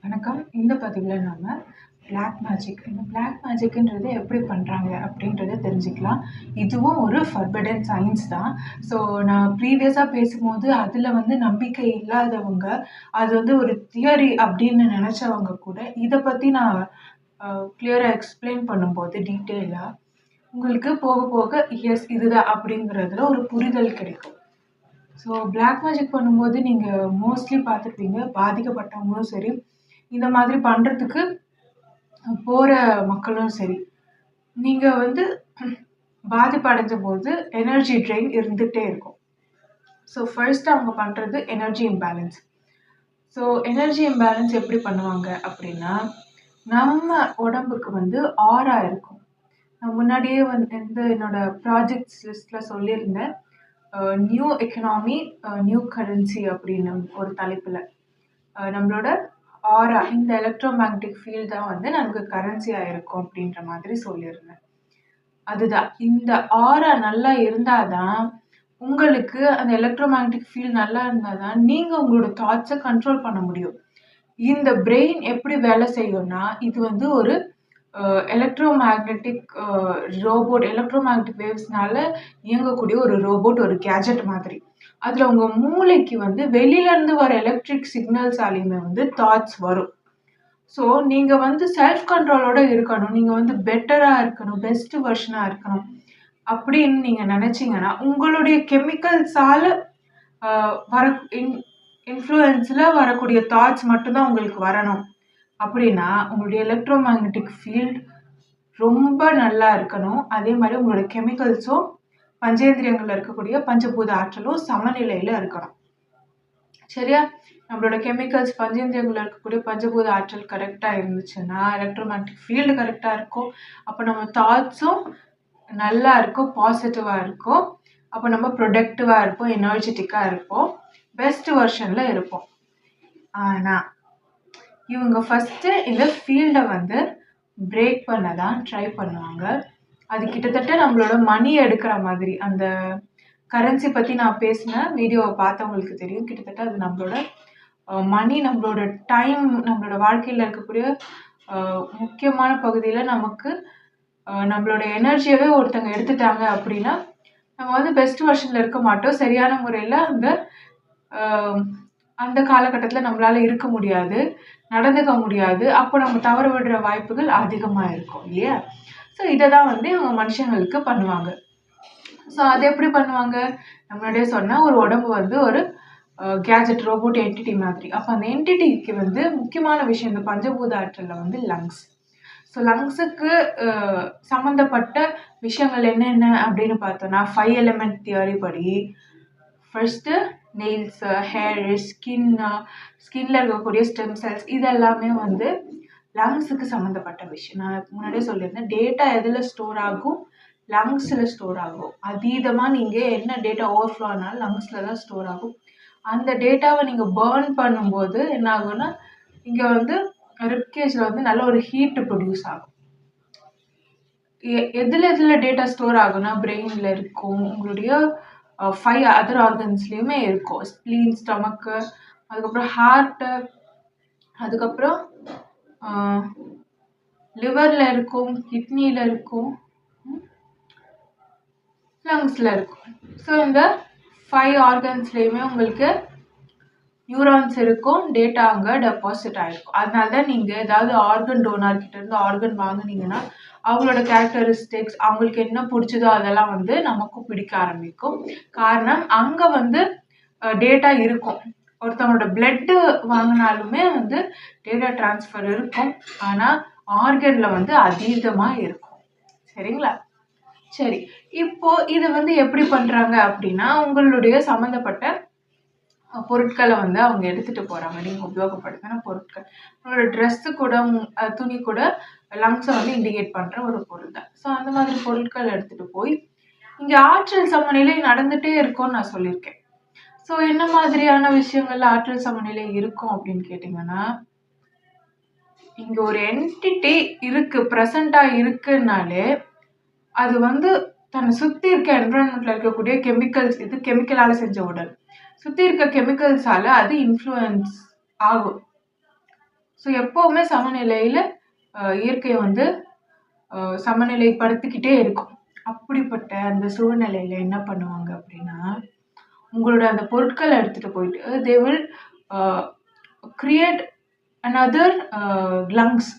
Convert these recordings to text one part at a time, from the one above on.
வணக்கம். இந்த பதிவுல நாம இந்த பிளாக் மேஜிக்ன்றது எப்படி பண்றாங்க அப்படின்றத தெரிஞ்சுக்கலாம். இதுவும் ஒரு ஃபர்பிடன் சயன்ஸ் தான். ஸோ நான் ப்ரீவியஸா பேசும்போது அதுல நம்பிக்கை இல்லாதவங்க, அது ஒரு தியரி அப்படின்னு நினைச்சவங்க கூட இத பத்தி நான் கிளியரா எக்ஸ்பிளைன் பண்ணும்போது டீட்டெயிலா, உங்களுக்கு போக போக எஸ் இதுதான் அப்படிங்கிறதுல ஒரு புரிதல் கிடைக்கும். ஸோ பிளாக் மேஜிக் பண்ணும்போது நீங்க மோஸ்ட்லி பார்த்துருப்பீங்க. பாதிக்கப்பட்டவங்களும் சரி, இந்த மாதிரி பண்றதுக்கு போற மக்களும் சரி, நீங்க பாதிப்படைஞ்சபோது எனர்ஜி ட்ரெயின் இருந்துட்டே இருக்கும். ஸோ ஃபர்ஸ்ட் அவங்க பண்றது energy imbalance. So energy imbalance எப்படி பண்ணுவாங்க அப்படின்னா, நம்ம உடம்புக்கு ஆரா இருக்கும். நான் முன்னாடியே என்னோட ப்ராஜெக்ட்ஸ் லிஸ்ட்ல சொல்லியிருந்தேன். நியூ எக்கனாமி, நியூ கரன்சி அப்படின்னு ஒரு தலைப்புல. நம்மளோட ஆரா, இந்த எலக்ட்ரோ மேக்னெட்டிக் ஃபீல்ட் தான் நமக்கு கரன்சியா இருக்கும் அப்படின்ற மாதிரி சொல்லியிருந்தேன். அதுதான், இந்த ஆரா நல்லா இருந்தாதான் உங்களுக்கு அந்த எலக்ட்ரோ மேக்னெட்டிக் ஃபீல்ட் நல்லா இருந்தாதான் நீங்க உங்களோட தாட்ஸை கண்ட்ரோல் பண்ண முடியும். இந்த பிரெயின் எப்படி வேலை செய்யும்னா, இது ஒரு electromagnetic robot, electromagnetic வேவ்ஸ்னால இயங்கக்கூடிய ஒரு ரோபோட், ஒரு கேஜெட் மாதிரி. அதுல உங்க மூளைக்கு வெளியில இருந்து வர எலக்ட்ரிக் சிக்னல்ஸாலையுமே தாட்ஸ் வரும். ஸோ நீங்க செல்ஃப் கண்ட்ரோலோட இருக்கணும். நீங்க பெட்டரா இருக்கணும், பெஸ்ட் வெர்ஷனா இருக்கணும் அப்படின்னு நீங்க நினைச்சீங்கன்னா, உங்களுடைய கெமிக்கல்ஸால வர இன்ஃப்ளூயன்ஸ்ல வரக்கூடிய தாட்ஸ் மட்டும்தான் உங்களுக்கு வரணும் அப்படின்னா, உங்களுடைய எலக்ட்ரோ மேக்னெட்டிக் ஃபீல்ட் ரொம்ப நல்லா இருக்கணும். அதே மாதிரி உங்களோட கெமிக்கல்ஸும் பஞ்சேந்திரியங்கள்ல இருக்கக்கூடிய பஞ்சபூத ஆற்றலும் சமநிலையில இருக்கணும். சரியா? நம்மளோட கெமிக்கல்ஸ் பஞ்சேந்திரியங்கள்ல இருக்கக்கூடிய பஞ்சபூத ஆற்றல் கரெக்டா இருந்துச்சுன்னா, எலக்ட்ரோ மேக்னெட்டிக் ஃபீல்டு கரெக்டா இருக்கும். அப்போ நம்ம தாட்ஸும் நல்லா இருக்கும், பாசிட்டிவா இருக்கும். அப்போ நம்ம ப்ரொடக்டிவா இருப்போம், எனர்ஜெட்டிக்கா இருப்போம், பெஸ்ட் வெர்ஷன்ல இருப்போம். ஆனா இவங்க ஃபர்ஸ்ட் இந்த ஃபீல்டை பிரேக் பண்ண தான் ட்ரை பண்ணுவாங்க. அது கிட்டத்தட்ட நம்மளோட மணி எடுக்கிற மாதிரி. அந்த கரன்சி பத்தி நான் பேசின வீடியோவை பார்த்தவங்களுக்கு தெரியும். கிட்டத்தட்ட அது நம்மளோட மணி, நம்மளோட டைம், நம்மளோட வாழ்க்கையில இருக்கக்கூடிய முக்கியமான பகுதியில நமக்கு நம்மளோட எனர்ஜியவே ஒருத்தங்க எடுத்துட்டாங்க அப்படின்னா, நம்ம பெஸ்ட் வெர்ஷன்ல இருக்க மாட்டோம். சரியான முறையில அந்த காலகட்டத்தில் நம்மளால இருக்க முடியாது, நடந்துக்க முடியாது. அப்போ நம்ம தவற விடுற வாய்ப்புகள் அதிகமாக இருக்கும் இல்லையா? ஸோ இதை தான் இவங்க மனுஷங்களுக்கு பண்ணுவாங்க. ஸோ அது எப்படி பண்ணுவாங்க? நம்மளுடைய சொன்ன ஒரு உடம்பு ஒரு கேஜெட், ரோபோட் என்டிட்டி மாதிரி. அப்போ அந்த என்டிட்டிக்கு முக்கியமான விஷயம் இந்த பஞ்சபூத ஆற்றல்ல லங்ஸ். ஸோ லங்ஸுக்கு சம்மந்தப்பட்ட விஷயங்கள் என்னென்ன அப்படின்னு பார்த்தோம்னா, 5 எலிமெண்ட் தியரி படி ஃபர்ஸ்ட்டு நெயில்ஸ், ஹேர், ஸ்கின்ல இருக்கக்கூடிய ஸ்டெம் செல்ஸ், இதெல்லாமே லங்ஸுக்கு சம்மந்தப்பட்ட விஷயம். நான் முன்னாடியே சொல்லியிருந்தேன், டேட்டா எதில் ஸ்டோர் ஆகும்? லங்ஸில் ஸ்டோர் ஆகும். அதீதமாக நீங்கள் என்ன டேட்டா ஓவர்ஃப்ளோ ஆனாலும் லங்ஸில் தான் ஸ்டோர் ஆகும். அந்த டேட்டாவை நீங்கள் பேர்ன் பண்ணும்போது என்ன ஆகும்னா, இங்கே ரிப்கேஜில் நல்ல ஒரு ஹீட் ப்ரொடியூஸ் ஆகும். எதில் டேட்டா ஸ்டோர் ஆகும்னா, பிரெயினில் இருக்கும், உங்களுடைய 5 அதர் ஆர்கன்ஸ்லேயுமே இருக்கும். ஸ்ப்ளீன், ஸ்டமக்கு, அதுக்கப்புறம் ஹார்ட்டு, அதுக்கப்புறம் லிவரில் இருக்கும், கிட்னியில் இருக்கும், லங்ஸில் இருக்கும். ஸோ இந்த 5 ஆர்கன்ஸ்லேயுமே உங்களுக்கு நியூரான்ஸ் இருக்கும், டேட்டா அங்கே டெபாசிட் ஆகிருக்கும். அதனால தான் நீங்கள் ஏதாவது ஆர்கன் டோனார்கிட்ட இருந்து ஆர்கன் வாங்கினீங்கன்னா, அவங்களோட கேரக்டரிஸ்டிக்ஸ், அவங்களுக்கு என்ன பிடிச்சதோ அதெல்லாம் நமக்கும் பிடிக்க ஆரம்பிக்கும். காரணம், அங்கே டேட்டா இருக்கும். ஒருத்தவங்களோட பிளட்டு வாங்கினாலுமே டேட்டா டிரான்ஸ்ஃபர் இருக்கும். ஆனால் ஆர்கனில் அதீதமாக இருக்கும். சரிங்களா? சரி, இப்போ இது எப்படி பண்ணுறாங்க அப்படின்னா, உங்களுடைய சம்மந்தப்பட்ட பொருட்களை அவங்க எடுத்துகிட்டு போகிறாங்க. நீங்கள் உபயோகப்படுத்தின பொருட்கள், உங்களோட ட்ரெஸ்ஸு கூட, துணி கூட லங்ஸை இண்டிகேட் பண்ணுற ஒரு பொருள் தான். ஸோ அந்த மாதிரி பொருட்கள் எடுத்துகிட்டு போய் இங்கே ஆற்றல் சமநிலை நடந்துகிட்டே இருக்கும்னு நான் சொல்லியிருக்கேன். ஸோ என்ன மாதிரியான விஷயங்கள்ல ஆற்றல் சமநிலை இருக்கும் அப்படின்னு கேட்டிங்கன்னா, இங்கே ஒரு என்டிட்டி இருக்கு, ப்ரெசண்ட்டாக இருக்குன்னாலே அது தன்னை சுற்றி இருக்க என்விரான்மெண்ட்டில் இருக்கக்கூடிய கெமிக்கல்ஸ், இது கெமிக்கலால் செஞ்ச உடல், சுற்றி இருக்க கெமிக்கல்ஸால் அது இன்ஃப்ளூயன்ஸ் ஆகும். ஸோ எப்போவுமே சமநிலையில் இயற்கையை வந்து சமநிலைப்படுத்திக்கிட்டே இருக்கும். அப்படிப்பட்ட அந்த சூழ்நிலையில் என்ன பண்ணுவாங்க அப்படின்னா, உங்களோட அந்த பொருட்களை எடுத்துகிட்டு போயிட்டு they will create another lungs.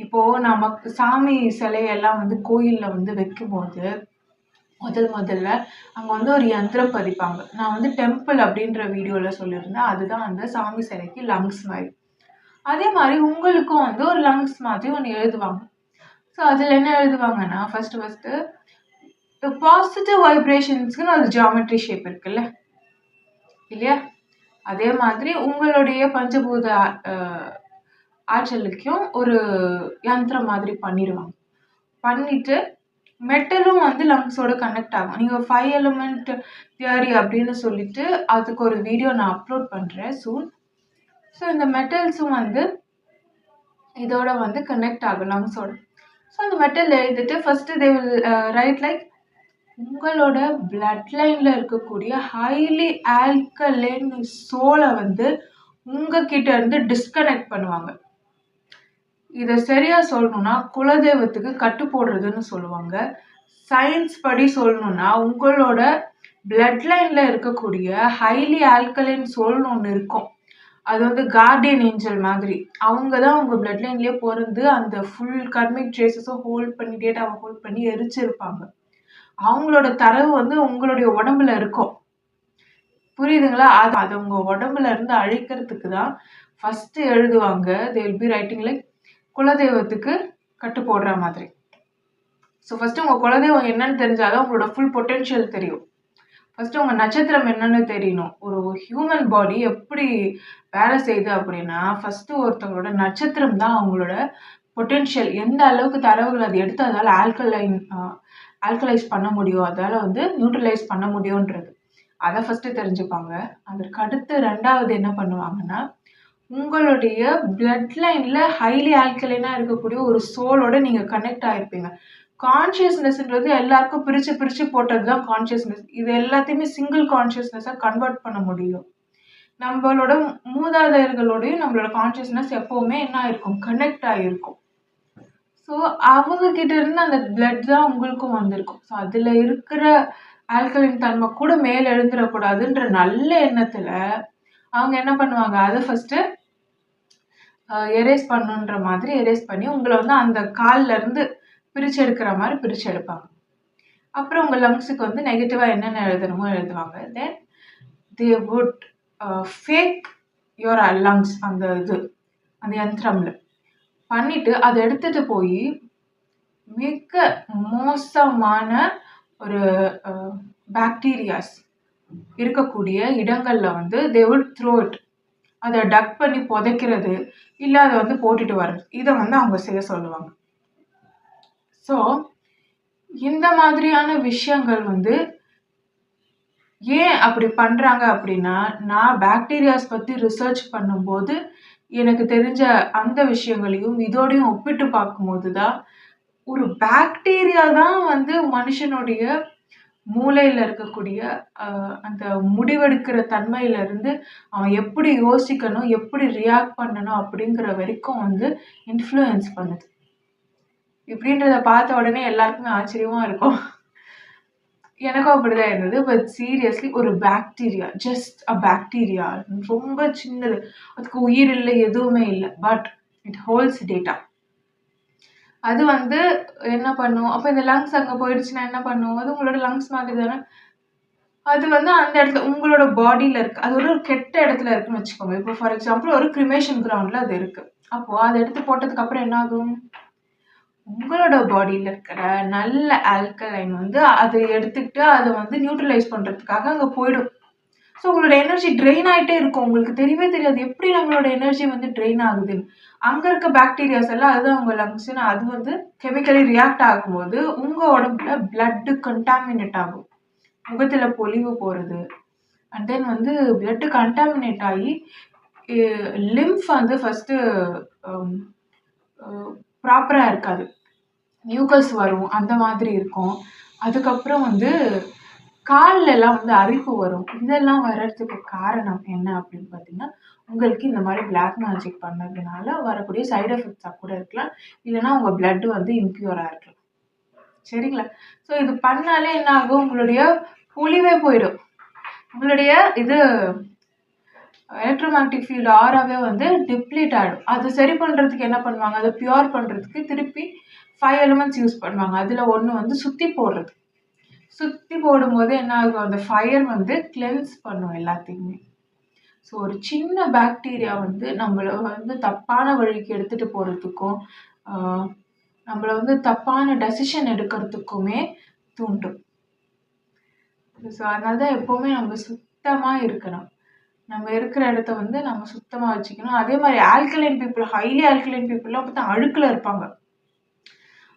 இப்போது நமக்கு சாமி சிலையெல்லாம் வந்து கோயிலில் வந்து வைக்கும்போது முதல்ல அங்கே வந்து ஒரு யந்திரம் பதிப்பாங்க. நான் வந்து டெம்பிள் அப்படின்ற வீடியோவில் சொல்லியிருந்தேன். அதுதான் அந்த சாமி சிலைக்கு லங்ஸ் மாதிரி. அதே மாதிரி உங்களுக்கும் வந்து ஒரு லங்ஸ் மாதிரி ஒன்று எழுதுவாங்க. ஸோ அதில் என்ன எழுதுவாங்கன்னா ஃபஸ்ட்டு பாசிட்டிவ் வைப்ரேஷன்ஸ்க்குன்னு ஒரு ஜியாமெட்ரி ஷேப் இருக்குல்ல இல்லையா? அதே மாதிரி உங்களுடைய பஞ்சபூத ஆற்றலுக்கும் ஒரு யந்திரம் மாதிரி பண்ணிடுவாங்க. பண்ணிட்டு மெட்டலும் வந்து லங்ஸோட கனெக்ட் ஆகும். நீங்கள் 5 எலிமெண்ட் தியரி அப்படின்னு சொல்லிட்டு அதுக்கு ஒரு வீடியோ நான் அப்லோட் பண்ணுறேன் சூன். ஸோ இந்த மெட்டல்ஸும் வந்து இதோட வந்து கனெக்ட் ஆகும் லங்ஸோட. ஸோ அந்த மெட்டல் எழுதிட்டு first they will write like உங்களோட பிளட் லைனில் இருக்கக்கூடிய ஹைலி ஆல்கலைன் சோலை வந்து உங்ககிட்ட இருந்து டிஸ்கனெக்ட் பண்ணுவாங்க. இதை சரியா சொல்லணும்னா குலதெய்வத்துக்கு கட்டு போடுறதுன்னு சொல்லுவாங்க. சயின்ஸ் படி சொல்லணும்னா உங்களோட பிளட் லைன்ல இருக்கக்கூடிய ஹைலி ஆல்கலைன் சோல்னு ஒன்று இருக்கும். அது வந்து கார்டியன் ஏஞ்சல் மாதிரி. அவங்க தான் உங்கள் பிளட் லைன்லேயே பிறந்து அந்த ஃபுல் கர்மிக் ட்ரேசஸும் ஹோல்ட் பண்ணி டேட்டாவை ஹோல்ட் பண்ணி எரிச்சிருப்பாங்க. அவங்களோட தரவு வந்து உங்களுடைய உடம்புல இருக்கும். புரியுதுங்களா? அது உங்கள் உடம்புல இருந்து அழிக்கிறதுக்கு தான் ஃபஸ்ட்டு எழுதுவாங்க. They will be writing like குலதெய்வத்துக்கு கட்டு போடுற மாதிரி. ஸோ ஃபஸ்ட்டு உங்கள் குலதெய்வம் என்னன்னு தெரிஞ்சாலும் உங்களோட ஃபுல் பொட்டென்ஷியல் தெரியும். ஃபஸ்ட்டு உங்கள் நட்சத்திரம் என்னன்னு தெரியணும். ஒரு ஹியூமன் பாடி எப்படி வேலை செய்யுது அப்படின்னா ஃபஸ்ட்டு ஒருத்தவங்களோட நட்சத்திரம் தான் அவங்களோட பொட்டென்ஷியல். எந்த அளவுக்கு தரவுகள் அது எடுத்து அதால் ஆல்கலைஸ் பண்ண முடியும், அதால் வந்து நியூட்ரலைஸ் பண்ண முடியுன்றது அதை ஃபஸ்ட்டு தெரிஞ்சுப்பாங்க. அதற்கு அடுத்து 2வது என்ன பண்ணுவாங்கன்னா உங்களுடைய பிளட் லைனில் ஹைலி ஆல்கலைனாக இருக்கக்கூடிய ஒரு சோலோட நீங்கள் கனெக்ட் ஆகிருப்பீங்க. கான்ஷியஸ்னஸ்ன்றது எல்லாருக்கும் பிரித்து போட்டது தான் கான்ஷியஸ்னஸ். இது எல்லாத்தையுமே சிங்கிள் கான்ஷியஸ்னஸாக கன்வெர்ட் பண்ண முடியும். நம்மளோட மூதாதையர்களோடையும் நம்மளோட கான்ஷியஸ்னஸ் எப்போவுமே என்ன ஆகிருக்கும், கனெக்ட் ஆகிருக்கும். ஸோ அவங்கக்கிட்ட இருந்து அந்த பிளட் தான் உங்களுக்கும் வந்திருக்கும். ஸோ அதில் இருக்கிற ஆல்கலைன் தன்மை கூட மேலே எழுந்துடக்கூடாதுன்ற நல்ல எண்ணத்தில் அவங்க என்ன பண்ணுவாங்க, அதை ஃபஸ்ட்டு எரேஸ் பண்ணுன்ற மாதிரி எரேஸ் பண்ணி உங்களை வந்து அந்த கால்லேருந்து பிரித்து எடுக்கிற மாதிரி பிரித்து எடுப்பாங்க. அப்புறம் உங்கள் லங்ஸுக்கு வந்து நெகட்டிவாக என்னென்ன எழுதணுமோ எழுதுவாங்க. Then they would fake your lungs அந்த யந்திரமில் பண்ணிவிட்டு அதை எடுத்துகிட்டு போய் மிக மோசமான ஒரு பாக்டீரியாஸ் இருக்கக்கூடிய இடங்களில் வந்து தே வுட் த்ரோ இட். அதை டக் பண்ணி புதைக்கிறது, இல்லை அதை வந்து போட்டுட்டு வர்றது, இதை வந்து அவங்க செய்ய சொல்லுவாங்க. ஸோ இந்த மாதிரியான விஷயங்கள் வந்து ஏன் அப்படி பண்ணுறாங்க அப்படின்னா, நான் பாக்டீரியாஸ் பற்றி ரிசர்ச் பண்ணும்போது எனக்கு தெரிஞ்ச அந்த விஷயங்களையும் இதோடையும் ஒப்பிட்டு பார்க்கும்போது தான் ஒரு பாக்டீரியா தான் வந்து மனுஷனுடைய மூளையில் இருக்கக்கூடிய அந்த முடிவெடுக்கிற தன்மையிலேருந்து அவன் எப்படி யோசிக்கணும், எப்படி ரியாக்ட் பண்ணணும் அப்படிங்கிற வரைக்கும் வந்து இன்ஃப்ளூயன்ஸ் பண்ணுது. இப்படின்றத பார்த்த உடனே எல்லாருக்குமே ஆச்சரியமாக இருக்கும். எனக்கும் அப்படிதான் இருந்தது. பட் சீரியஸ்லி ஒரு பாக்டீரியா, ஜஸ்ட் அ பாக்டீரியா, ரொம்ப சின்னது, அதுக்கு உயிர் இல்லை, எதுவுமே இல்லை, பட் இட் ஹோல்ட்ஸ் டேட்டா. அது வந்து என்ன பண்ணும், அப்போ இந்த லங்ஸ் அங்கே போயிடுச்சுன்னா என்ன பண்ணும், அது உங்களோட லங்ஸ் மாதிரி தானே. அது வந்து அந்த இடத்துல உங்களோட பாடியில் இருக்குது, அது ஒரு கெட்ட இடத்துல இருக்குன்னு வச்சுக்கோங்க. இப்போ ஃபார் எக்ஸாம்பிள் ஒரு கிரிமேஷன் கிரவுண்டில் அது இருக்குது. அப்போது அதை எடுத்து போட்டதுக்கப்புறம் என்ன ஆகும், உங்களோட பாடியில் இருக்கிற நல்ல ஆல்கலைன் வந்து அதை எடுத்துக்கிட்டு அதை வந்து நியூட்ரலைஸ் பண்ணுறதுக்காக அங்கே போயிடும். ஸோ உங்களோட எனர்ஜி ட்ரெயின் ஆகிட்டே இருக்கும். உங்களுக்கு தெரியவே தெரியாது எப்படி நம்மளோட எனர்ஜி வந்து ட்ரெயின் ஆகுதுன்னு. அங்கே இருக்க பாக்டீரியாஸ் எல்லாம் அதுதான் உங்கள் லங்ஸ்ன்னு அது வந்து கெமிக்கலி ரியாக்ட் ஆகும்போது உங்கள் உடம்புல பிளட்டு கண்டாமினேட் ஆகும், முகத்தில் பொலிவு போகிறது. அண்ட் தென் வந்து பிளட்டு கண்டாமினேட் ஆகி லிம்ஃப் வந்து ஃபஸ்ட்டு ப்ராப்பராக இருக்காது, மியூக்கஸ் வரும், அந்த மாதிரி இருக்கும். அதுக்கப்புறம் வந்து கால்ல எல்லாம் வந்து அரிப்பு வரும். இதெல்லாம் வர்றதுக்கு காரணம் என்ன அப்படின்னு பார்த்தீங்கன்னா, உங்களுக்கு இந்த மாரி பிளாக் மேஜிக் பண்ணதுனால வரக்கூடிய சைட் எஃபெக்ட்ஸா கூட இருக்கலாம். இல்லன்னா உங்க பிளட் வந்து இம்பியூரா இருக்கலாம். சரிங்களா? ஸோ இது பண்ணாலே என்ன ஆகும்? உங்களுடைய பொலிவே போயிடும். உங்களுடைய இது எலக்ட்ரோமேக்னெட்டிக் ஃபீல்டு ஆராவே வந்து டிப்ளீட் ஆயிடும். அது சரி பண்றதுக்கு என்ன பண்ணுவாங்க? அத பியூர் பண்றதுக்கு திருப்பி 5 எலிமெண்ட்ஸ் யூஸ் பண்ணுவாங்க. அதுல ஒண்ணு வந்து சுத்தி போடுறது. சுத்தி போடும்போது என்ன ஆகும்? அந்த ஃபயர் வந்து கிளென்ஸ் பண்ணும் எல்லாத்தையுமே. ஸோ ஒரு சின்ன பாக்டீரியா வந்து நம்மள வந்து தப்பான வழிக்கு எடுத்துட்டு போறதுக்கும், ஆ நம்மள வந்து தப்பான டெசிஷன் எடுக்கிறதுக்குமே தூண்டும். ஸோ அதனால தான் எப்பவுமே நம்ம சுத்தமா இருக்கணும். நம்ம இருக்கிற இடத்த வந்து நம்ம சுத்தமா வச்சுக்கணும். அதே மாரி ஆல்கலைன் பீப்பிள், ஹைலி ஆல்கலைன் பீப்பிள்லாம் பார்த்தா அழுக்குல இருப்பாங்க.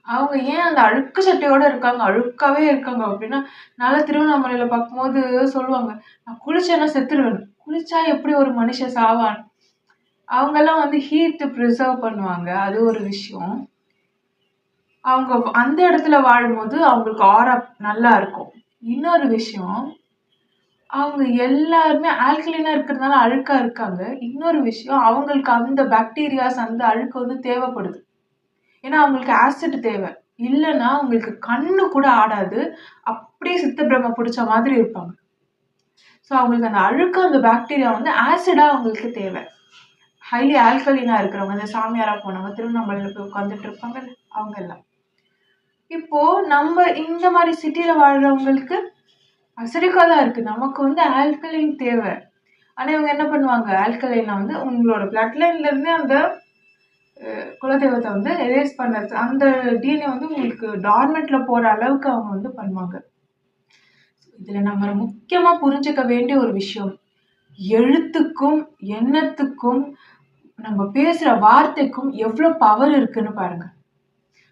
அவங்க ஏன் அந்த அழுக்கு சட்டையோட இருக்காங்க, அழுக்காவே இருக்காங்க அப்படின்னா, நான்லாம் திருவண்ணாமலையில பார்க்கும்போது சொல்லுவாங்க, "நான் குளிச்சேன்னா செத்துருவேன்." குளிச்சா எப்படி ஒரு மனுஷன் சாவான்? அவங்கலாம் வந்து ஹீட் பிரிசர்வ் பண்ணுவாங்க. அது ஒரு விஷயம். அவங்க அந்த இடத்துல வாழும்போது அவங்களுக்கு ஆரா நல்லா இருக்கும். இன்னொரு விஷயம், அவங்க எல்லாருமே ஆல்கலைனா இருக்கிறதுனால அழுக்கா இருக்காங்க. இன்னொரு விஷயம், அவங்களுக்கு அந்த பாக்டீரியாஸ், அந்த அழுக்கு வந்து தேவைப்படுது. ஏன்னா அவங்களுக்கு ஆசிட் தேவை. இல்லன்னா அவங்களுக்கு கண்ணு கூட ஆடாது. அப்படியே சித்த பிரம்ம புடிச்ச மாதிரி இருப்பாங்க. ஸோ அவங்களுக்கு அந்த அழுக்கு, அந்த பாக்டீரியா வந்து ஆசிடா அவங்களுக்கு தேவை. ஹைலி ஆல்கலினா இருக்கிறவங்க, இந்த சாமியாரா போனவங்க, திருவண்ணாமலையில போய் உட்கார்ந்துட்டு இருப்பாங்கல்ல, அவங்க எல்லாம். இப்போ நம்ம இந்த மாரி சிட்டில வாழ்றவங்களுக்கு அசிடிக்கா தான் இருக்கு. நமக்கு வந்து ஆல்கலைன் தேவை. ஆனா இவங்க என்ன பண்ணுவாங்க? ஆல்கலைன வந்து உங்களோட பிளட் லைன்ல இருந்தே அந்த குலதெய்வத்த வந்து எரேஸ் பண்ணது. அந்த டிஎன்ஏ வந்து உங்களுக்கு டார்மெண்ட்ல போற அளவுக்கு அவங்க வந்து பண்ணுவாங்க. இதுல நம்ம முக்கியமா புரிஞ்சுக்க வேண்டிய ஒரு விஷயம். எழுத்துக்கும், எண்ணத்துக்கும், நம்ம பேசுற வார்த்தைக்கும் எவ்ளோ பவர் இருக்குன்னு பாருங்க.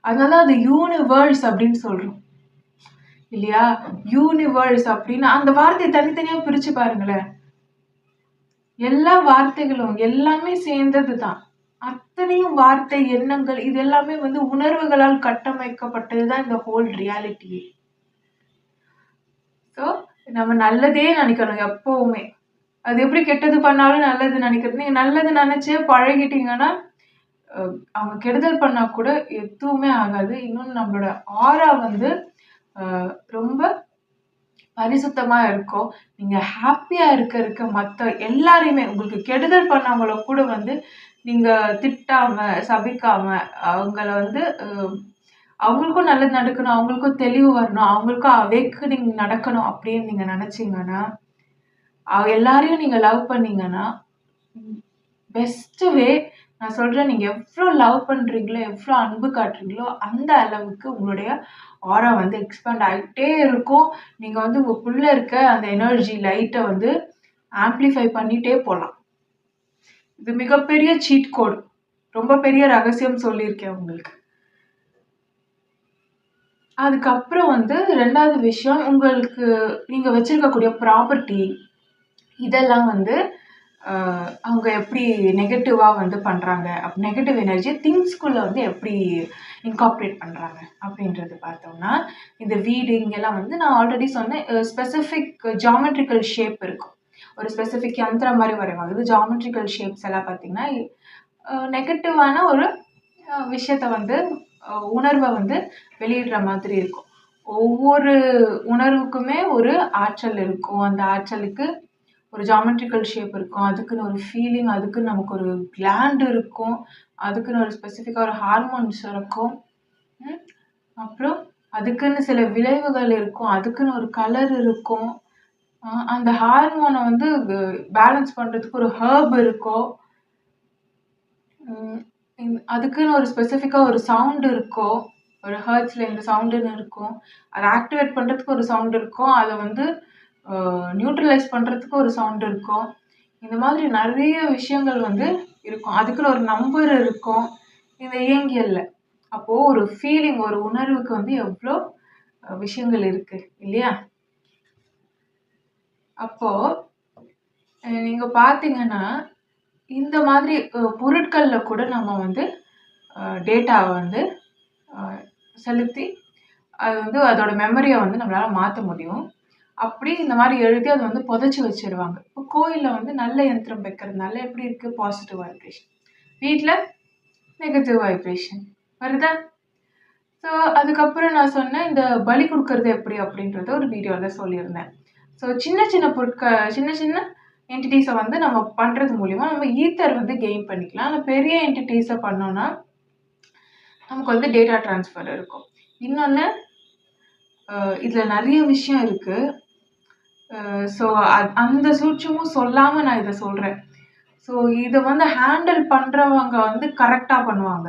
அதனால அது யூனிவர்ஸ் அப்படின்னு சொல்றோம். இல்லையா? யூனிவர்ஸ் அப்படின்னா அந்த வார்த்தைய தனித்தனியா பிரிச்சு பாருங்களேன். எல்லா வார்த்தைகளும் எல்லாமே சேர்ந்தது தான். அத்தனையும் வார்த்தை, எண்ணங்கள் இது எல்லாமே வந்து உணர்வுகளால் கட்டமைக்கப்பட்டது தான் இந்த ஹோல் ரியாலிட்டியே. ஸோ நம்ம நல்லதே நினைக்கணும் எப்பவுமே. அது எப்படி கெட்டது பண்ணாலும் நல்லது நினைக்கிறது. நீங்க நல்லது நினைச்சே பழகிட்டீங்கன்னா, அவங்க கெடுதல் பண்ணா கூட எதுவுமே ஆகாது. இன்னொன்னு நம்மளோட ஆரா வந்து அ ரொம்ப பரிசுத்தமா இருக்கும். நீங்க ஹேப்பியா இருக்க மத்த எல்லாரையுமே உங்களுக்கு கெடுதல் பண்ணவங்கள கூட வந்து நீங்க திட்டாம, சபிக்காம அவங்கள வந்து அவங்களுக்கும் நல்லது நடக்கணும், அவங்களுக்கும் தெளிவு வரணும், அவங்களுக்கும் அவேக்கனிங் நடக்கணும் அப்படின்னு நீங்க நினைச்சீங்கன்னா, எல்லாரையும் நீங்க லவ் பண்ணீங்கன்னா, பெஸ்ட் வே நான் சொல்றேன் நீங்க எவ்ளோ லவ் பண்றீங்களோ, எவ்ளோ அன்பு காட்டுறீங்களோ, அந்த அளவுக்கு உங்களுடைய ஆரா வந்து எக்ஸ்பேண்ட் ஆகிட்டே இருக்கும். நீங்க வந்து உங்களுக்குள்ள இருக்க அந்த எனர்ஜி லைட்ட வந்து ஆம்ப்ளிஃபை பண்ணிட்டே போலாம். இது மிகப்பெரிய சீட் கோட். ரொம்ப பெரிய ரகசியம் சொல்லியிருக்கேன் உங்களுக்கு. அதுக்கப்புறம் வந்து 2வது விஷயம், உங்களுக்கு நீங்க வச்சிருக்கக்கூடிய ப்ராப்பர்ட்டி இதெல்லாம் வந்து அவங்க எப்படி நெகட்டிவா வந்து பண்றாங்க. நெகட்டிவ் எனர்ஜி திங்ஸ்க்குள்ள வந்து எப்படி இன்கார்ப்பரேட் பண்றாங்க அப்படின்றது பார்த்தோம்னா, இந்த வீடு இங்கெல்லாம் வந்து நான் ஆல்ரெடி சொன்னேன் ஸ்பெசிஃபிக் ஜியாமெட்ரிக்கல் ஷேப் இருக்கும். ஒரு ஸ்பெசிஃபிக் யந்திரம் மாரி வரைவாங்க. இது ஜியாமெட்ரிக்கல் ஷேப்ஸ் எல்லாம் பார்த்தீங்கன்னா, நெகட்டிவான ஒரு விஷயத்த வந்து உணர்வ வந்து வெளியிடுற மாதிரி இருக்கும். ஒவ்வொரு உணர்வுக்குமே ஒரு ஆற்றல் இருக்கும். அந்த ஆற்றலுக்கு ஒரு ஜியாமெட்ரிக்கல் ஷேப் இருக்கும். அதுக்குன்னு ஒரு ஃபீலிங், அதுக்குன்னு நமக்கு ஒரு கிளாண்ட் இருக்கும். அதுக்குன்னு ஒரு ஸ்பெசிஃபிக்கா ஒரு ஹார்மோன்ஸ் இருக்கும். ம். அப்புறம் அதுக்குன்னு சில விளைவுகள் இருக்கும். அதுக்குன்னு ஒரு கலர் இருக்கும். அந்த ஹார்மோன வந்து பேலன்ஸ் பண்றதுக்கு ஒரு ஹெர்ப் இருக்கும். ம். அதுக்குன்னு ஒரு ஸ்பெசிஃபிக்கா ஒரு சவுண்ட் இருக்கும். ஒரு ஹெர்ட்ஸ்ல இந்த சவுண்டுன்னு இருக்கும். அத ஆக்டிவேட் பண்றதுக்கு ஒரு சவுண்ட் இருக்கும். அத வந்து நியூட்ரலைஸ் பண்றதுக்கு ஒரு சவுண்ட் இருக்கும். இந்த மாதிரி நெறைய விஷயங்கள் வந்து இருக்கும். அதுக்குன்னு ஒரு நம்பர் இருக்கும். இந்த இயங்கியல்ல. அப்போ ஒரு ஃபீலிங், ஒரு உணர்வுக்கு வந்து எவ்ளோ விஷயங்கள் இருக்கு இல்லையா? அப்போ நீங்க பார்த்தீங்கன்னா, இந்த மாதிரி பொருட்கள்ல கூட நம்ம வந்து டேட்டாவ வந்து அ செலுத்தி, அது வந்து அதோட மெமரிய வந்து நம்மளால மாத்த முடியும். அப்படி இந்த மாதிரி எழுதி அதை வந்து புதைச்சி வச்சிடுவாங்க. இப்போ கோயிலில் வந்து நல்ல யந்திரம் வைக்கிறதுனால எப்படி இருக்குது? Positive vibration. வீட்டில் நெகட்டிவ் வைப்ரேஷன் வருதா? ஸோ அதுக்கப்புறம் நான் சொன்னேன் இந்த பலி கொடுக்கறது எப்படி அப்படின்றத ஒரு வீடியோவில் சொல்லியிருந்தேன். ஸோ சின்ன சின்ன சின்ன சின்ன என்டிட்டிஸை வந்து நம்ம பண்ணுறது மூலிமா நம்ம ஈத்தர் வந்து கெயின் பண்ணிக்கலாம். ஆனால் பெரிய என்டிட்டிஸை பண்ணோன்னா நமக்கு வந்து டேட்டா ட்ரான்ஸ்ஃபர் இருக்கும். இன்னொன்று இதில் நிறைய விஷயம் இருக்குது. ஸோ அந்த சூட்சமும் சொல்லாமல் நான் இதை சொல்கிறேன். ஸோ இதை வந்து ஹேண்டில் பண்ணுறவங்க வந்து கரெக்டாக பண்ணுவாங்க.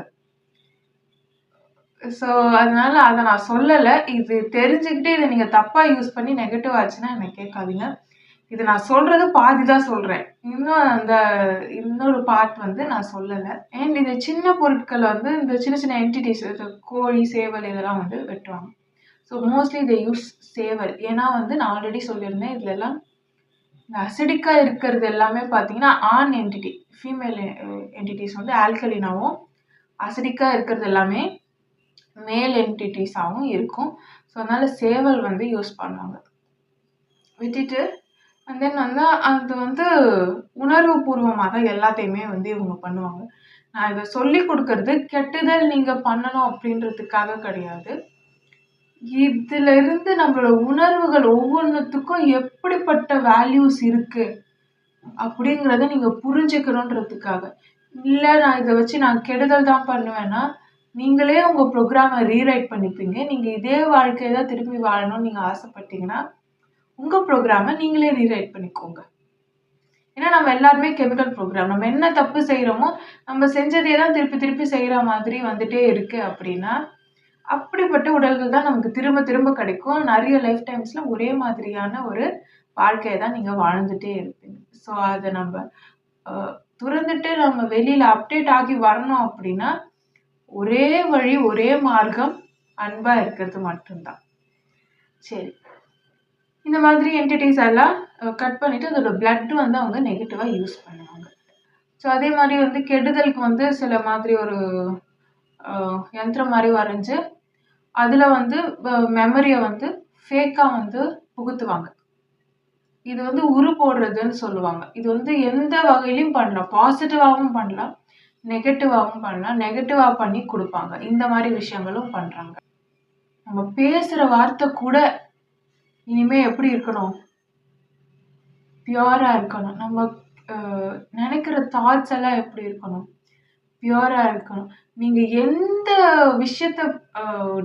ஸோ அதனால அதை நான் சொல்லலை. இது தெரிஞ்சுக்கிட்டு இதை நீங்கள் தப்பாக யூஸ் பண்ணி நெகட்டிவ் ஆச்சுன்னா என்னை கேட்காதீங்க. இது நான் சொல்கிறது பாதி தான் சொல்கிறேன். இன்னொரு பார்ட் வந்து நான் சொல்லலை. அண்ட் இந்த சின்ன பொருட்களை வந்து இந்த சின்ன சின்ன என்டிட்டிஸ் கோழி, சேவல் இதெல்லாம் வந்து வெட்டுவாங்க. ஸோ மோஸ்ட்லி இதை யூஸ் சேவல். ஏன்னா வந்து நான் ஆல்ரெடி சொல்லியிருந்தேன் இதுலலாம் இந்த அசிடிக்காக இருக்கிறது எல்லாமே பார்த்தீங்கன்னா ஆண் என்டிட்டி. ஃபீமேல் என்டிட்டிஸ் வந்து ஆல்கலினாவும், அசிடிக்காக இருக்கிறது எல்லாமே மேல் என்டிட்டிஸாகவும் இருக்கும். ஸோ அதனால் சேவல் வந்து யூஸ் பண்ணுவாங்க. விட்டுட்டு அண்ட் தென் வந்து அது வந்து உணர்வு பூர்வமாக தான் எல்லாத்தையுமே வந்து இவங்க பண்ணுவாங்க. நான் இதை சொல்லி கொடுக்கறது கெட்டுதல் நீங்கள் பண்ணணும் அப்படின்றதுக்காக கிடையாது. இதுல இருந்து நம்மளோட உணர்வுகள் ஒவ்வொன்றுத்துக்கும் எப்படிப்பட்ட வேல்யூஸ் இருக்கு அப்படிங்கிறத நீங்க புரிஞ்சுக்கணுன்றதுக்காக. இல்லை நான் இதை வச்சு நான் கெடுதல் தான் பண்ணுவேன்னா நீங்களே உங்க ப்ரோக்ராமை ரீரைட் பண்ணிப்பீங்க. நீங்க இதே வாழ்க்கையை தான் திரும்பி வாழணும்னு நீங்க ஆசைப்பட்டீங்கன்னா உங்க ப்ரோக்ராமை நீங்களே ரீரைட் பண்ணிக்கோங்க. ஏன்னா நம்ம எல்லாருமே கெமிக்கல் ப்ரோக்ராம். நம்ம என்ன தப்பு செய்யறோமோ நம்ம செஞ்சதே தான் திருப்பி திருப்பி செய்யற மாதிரி வந்துட்டே இருக்கு அப்படின்னா அப்படிப்பட்ட உடல்கள் தான் நமக்கு திரும்ப திரும்ப கிடைக்கும். நிறைய லைஃப் டைம்ஸ்ல ஒரே மாதிரியான ஒரு வாழ்க்கையை தான் நீங்க வாழ்ந்துட்டே இருப்பீங்க. ஸோ அதை நம்ம துறந்துட்டு நம்ம வெளியில அப்டேட் ஆகி வரணும் அப்படின்னா ஒரே வழி, ஒரே மார்க்கம் அன்பா இருக்கிறது மட்டும்தான். சரி, இந்த மாதிரி என்டிட்டிஸ் எல்லாம் கட் பண்ணிட்டு அதோட பிளட் வந்து அவங்க நெகட்டிவா யூஸ் பண்ணுவாங்க. ஸோ அதே மாதிரி வந்து கெடுதலுக்கு வந்து சில மாதிரி ஒரு யந்திரம் மாதிரி வரைஞ்சு அதில் வந்து மெமரியை வந்து ஃபேக்காக வந்து புகுத்துவாங்க. இது வந்து உரு போடுறதுன்னு சொல்லுவாங்க. இது வந்து எந்த வகையிலையும் பண்ணலாம். பாசிட்டிவாகவும் பண்ணலாம், நெகட்டிவாகவும் பண்ணலாம். நெகட்டிவாக பண்ணி கொடுப்பாங்க. இந்த மாதிரி விஷயங்களும் பண்ணுறாங்க. நம்ம பேசுகிற வார்த்தை கூட இனிமேல் எப்படி இருக்கணும்? பியூராக இருக்கணும். நம்ம நினைக்கிற தாட்ஸ் எல்லாம் எப்படி இருக்கணும்? பியூராக இருக்கணும். நீங்கள் எந்த விஷயத்த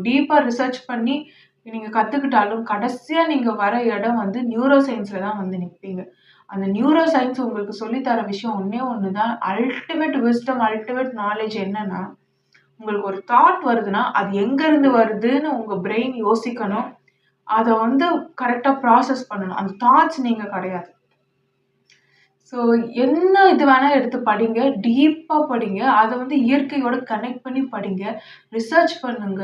டீப்பாக ரிசர்ச் பண்ணி நீங்கள் கற்றுக்கிட்டாலும் கடைசியாக நீங்கள் வர இடம் வந்து நியூரோ சயின்ஸில் தான் வந்து நிற்பீங்க. அந்த நியூரோ சயின்ஸ் உங்களுக்கு சொல்லித்தர விஷயம் ஒன்று தான். அல்டிமேட் விஸ்டம், அல்டிமேட் நாலேஜ் என்னன்னா உங்களுக்கு ஒரு தாட் வருதுன்னா அது எங்கேருந்து வருதுன்னு உங்கள் பிரெயின் யோசிக்கணும். அதை வந்து கரெக்டாக ப்ராசஸ் பண்ணணும். அந்த தாட்ஸ் நீங்கள் கிடையாது. ஸோ என்ன இது வேணால் எடுத்து படிங்க, டீப்பாக படிங்க. அதை வந்து இயற்கையோட கனெக்ட் பண்ணி படிங்க, ரிசர்ச் பண்ணுங்க.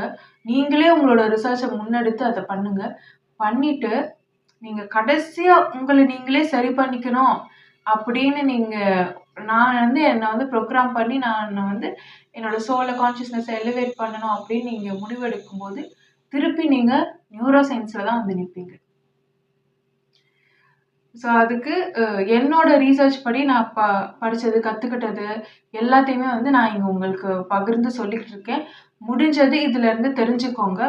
நீங்களே உங்களோட ரிசர்ச்சை முன்னெடுத்து அதை பண்ணுங்க. பண்ணிட்டு நீங்கள் கடைசியாக உங்களை நீங்களே சரி பண்ணிக்கணும் அப்படின்னு நான் வந்து என்னை வந்து ப்ரோக்ராம் பண்ணி நான் வந்து என்னோட சோலை கான்ஷியஸ்னஸை எலிவேட் பண்ணணும் அப்படின்னு நீங்கள் முடிவெடுக்கும் போது திருப்பி நீங்கள் நியூரோ சயின்ஸில் தான் வந்து நிற்பீங்க. ஸோ அதுக்கு என்னோட ரீசர்ச் படி நான் படித்தது, கற்றுக்கிட்டது எல்லாத்தையுமே வந்து நான் இங்கே உங்களுக்கு பகிர்ந்து சொல்லிக்கிட்டு இருக்கேன். முடிஞ்சது இதிலேருந்து தெரிஞ்சுக்கோங்க.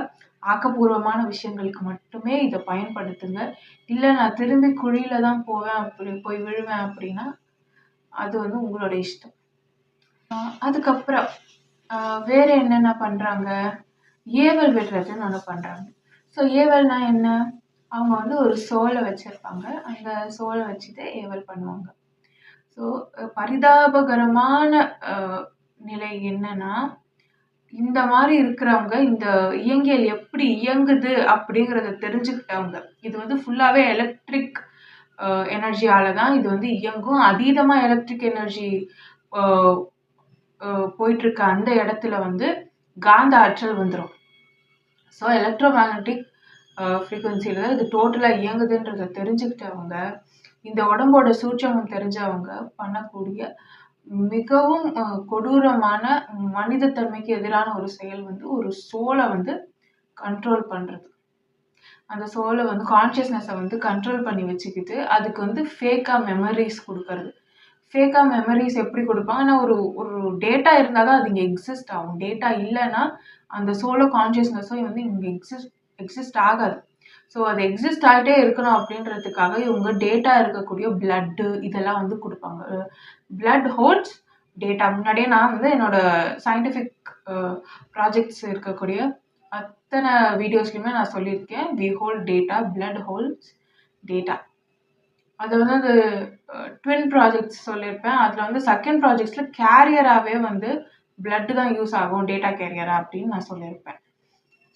ஆக்கப்பூர்வமான விஷயங்களுக்கு மட்டுமே இதை பயன்படுத்துங்க. இல்லை நான் திரும்பி குழியில் தான் போய் விழுவேன் அப்படின்னா அது வந்து உங்களோட இஷ்டம். அதுக்கப்புறம் வேறு என்னென்ன பண்ணுறாங்க? ஏவல் விடுறதுன்னு ஒன்று பண்ணுறாங்க. ஸோ ஏவல்னா என்ன? அவங்க வந்து ஒரு சோலை வச்சுருப்பாங்க. அந்த சோலை வச்சுட்டு ஏவல் பண்ணுவாங்க. ஸோ பரிதாபகரமான நிலை என்னன்னா இந்த மாதிரி இருக்கிறவங்க இந்த இயங்கியல் எப்படி இயங்குது அப்படிங்கிறத தெரிஞ்சுக்கிட்டவங்க. இது வந்து ஃபுல்லாகவே எலக்ட்ரிக் எனர்ஜியால் தான் இது வந்து இயங்கும். அதீதமாக எலக்ட்ரிக் எனர்ஜி போயிட்டுருக்க அந்த இடத்துல வந்து காந்த ஆற்றல் வந்துடும். ஸோ எலக்ட்ரோ மேக்னட்டிக் ஃப்ரீக்குவன்சியில் தான் இது டோட்டலாக இயங்குதுன்றதை தெரிஞ்சுக்கிட்டவங்க, இந்த உடம்போட சூட்சமம் தெரிஞ்சவங்க பண்ணக்கூடிய மிகவும் கொடூரமான மனிதத்தன்மைக்கு எதிரான ஒரு செயல் வந்து ஒரு சோலை வந்து கண்ட்ரோல் பண்ணுறது. அந்த சோலை வந்து கான்ஷியஸ்னஸை வந்து கண்ட்ரோல் பண்ணி வச்சுக்கிட்டு அதுக்கு வந்து ஃபேக்காக மெமரிஸ் கொடுக்கறது. ஃபேக்காக மெமரிஸ் எப்படி கொடுப்பாங்க? ஆனால் ஒரு ஒரு டேட்டா இருந்தால் தான் அது இங்கே எக்ஸிஸ்ட் ஆகும். டேட்டா இல்லைன்னா அந்த சோலோ கான்ஷியஸ்னஸும் வந்து இங்கே எக்ஸிஸ்ட் ஆகாது. ஸோ அது எக்ஸிஸ்ட் ஆகிட்டே இருக்கணும் அப்படின்றதுக்காக இவங்க டேட்டா இருக்கக்கூடிய பிளட்டு இதெல்லாம் வந்து கொடுப்பாங்க. Blood holds data. முன்னாடியே நான் வந்து என்னோட சயின்டிஃபிக் ப்ராஜெக்ட்ஸ் இருக்கக்கூடிய அத்தனை வீடியோஸ்லையுமே நான் சொல்லியிருக்கேன். We hold data, blood holds data. அது வந்து அந்த ட்வின் ப்ராஜெக்ட்ஸ் சொல்லியிருப்பேன். அதில் வந்து செகண்ட் ப்ராஜெக்ட்ஸில் கேரியராகவே வந்து பிளட்டு தான் யூஸ் ஆகும், டேட்டா கேரியரா அப்படின்னு நான் சொல்லியிருப்பேன்.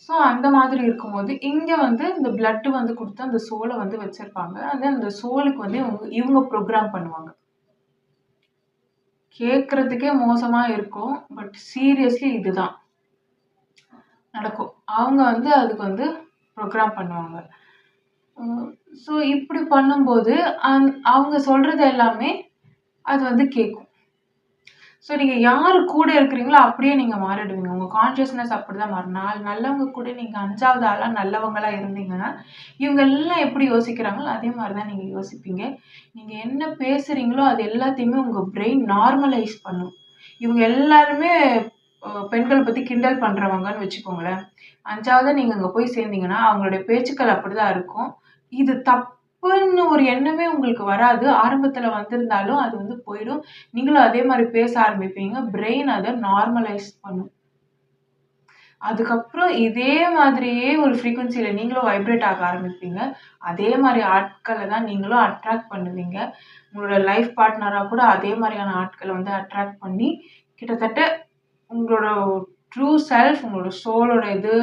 ஸோ அந்த மாதிரி இருக்கும்போது இங்கே வந்து இந்த பிளட்டு வந்து கொடுத்து அந்த சோலை வந்து வச்சுருப்பாங்க. அது அந்த சோலுக்கு வந்து இவங்க ப்ரோக்ராம் பண்ணுவாங்க. கேட்குறதுக்கே மோசமாக இருக்கும், பட் சீரியஸ்லி இதுதான் நடக்கும். அவங்க வந்து அதுக்கு வந்து ப்ரோக்ராம் பண்ணுவாங்க. ஸோ இப்படி பண்ணும்போது அவங்க சொல்கிறது எல்லாமே அது வந்து கேட்கும். ஸோ நீங்கள் யார் கூட இருக்கிறீங்களோ அப்படியே நீங்கள் மாறிடுவீங்க. உங்கள் கான்ஷியஸ்னஸ் அப்படி தான் மாறும். நல்லவங்க கூட நீங்கள் 5வது ஆளாக நல்லவங்களாக இருந்தீங்கன்னா இவங்க எல்லாம் எப்படி யோசிக்கிறாங்களோ அதே மாதிரி தான் நீங்கள் யோசிப்பீங்க. நீங்கள் என்ன பேசுகிறீங்களோ அது எல்லாத்தையுமே உங்கள் பிரெயின் நார்மலைஸ் பண்ணும். இவங்க எல்லாருமே பெண்களை பற்றி கிண்டல் பண்ணுறவங்கன்னு வச்சுக்கோங்களேன். 5வது நீங்கள் அங்கே போய் சேர்ந்தீங்கன்னா அவங்களுடைய பேச்சுக்கள் அப்படி தான் இருக்கும். இது தப்புன்னு ஒரு எண்ணமே உங்களுக்கு வராது. ஆரம்பத்தில் வந்திருந்தாலும் அது வந்து போயிடும். நீங்களும் அதே மாதிரி பேச ஆரம்பிப்பீங்க. பிரெயின் அதை நார்மலைஸ் பண்ணும். அதுக்கப்புறம் இதே மாதிரியே ஒரு ஃப்ரீக்வன்சியில் நீங்களும் வைப்ரேட் ஆக ஆரம்பிப்பீங்க. அதே மாதிரி ஆட்களை தான் நீங்களும் அட்ராக்ட் பண்ணுவீங்க. உங்களோட லைஃப் பார்ட்னராக கூட அதே மாதிரியான ஆட்களை வந்து அட்ராக்ட் பண்ணி கிட்டத்தட்ட உங்களோட ட்ரூ செல்ஃப், உங்களோட சோலோட இது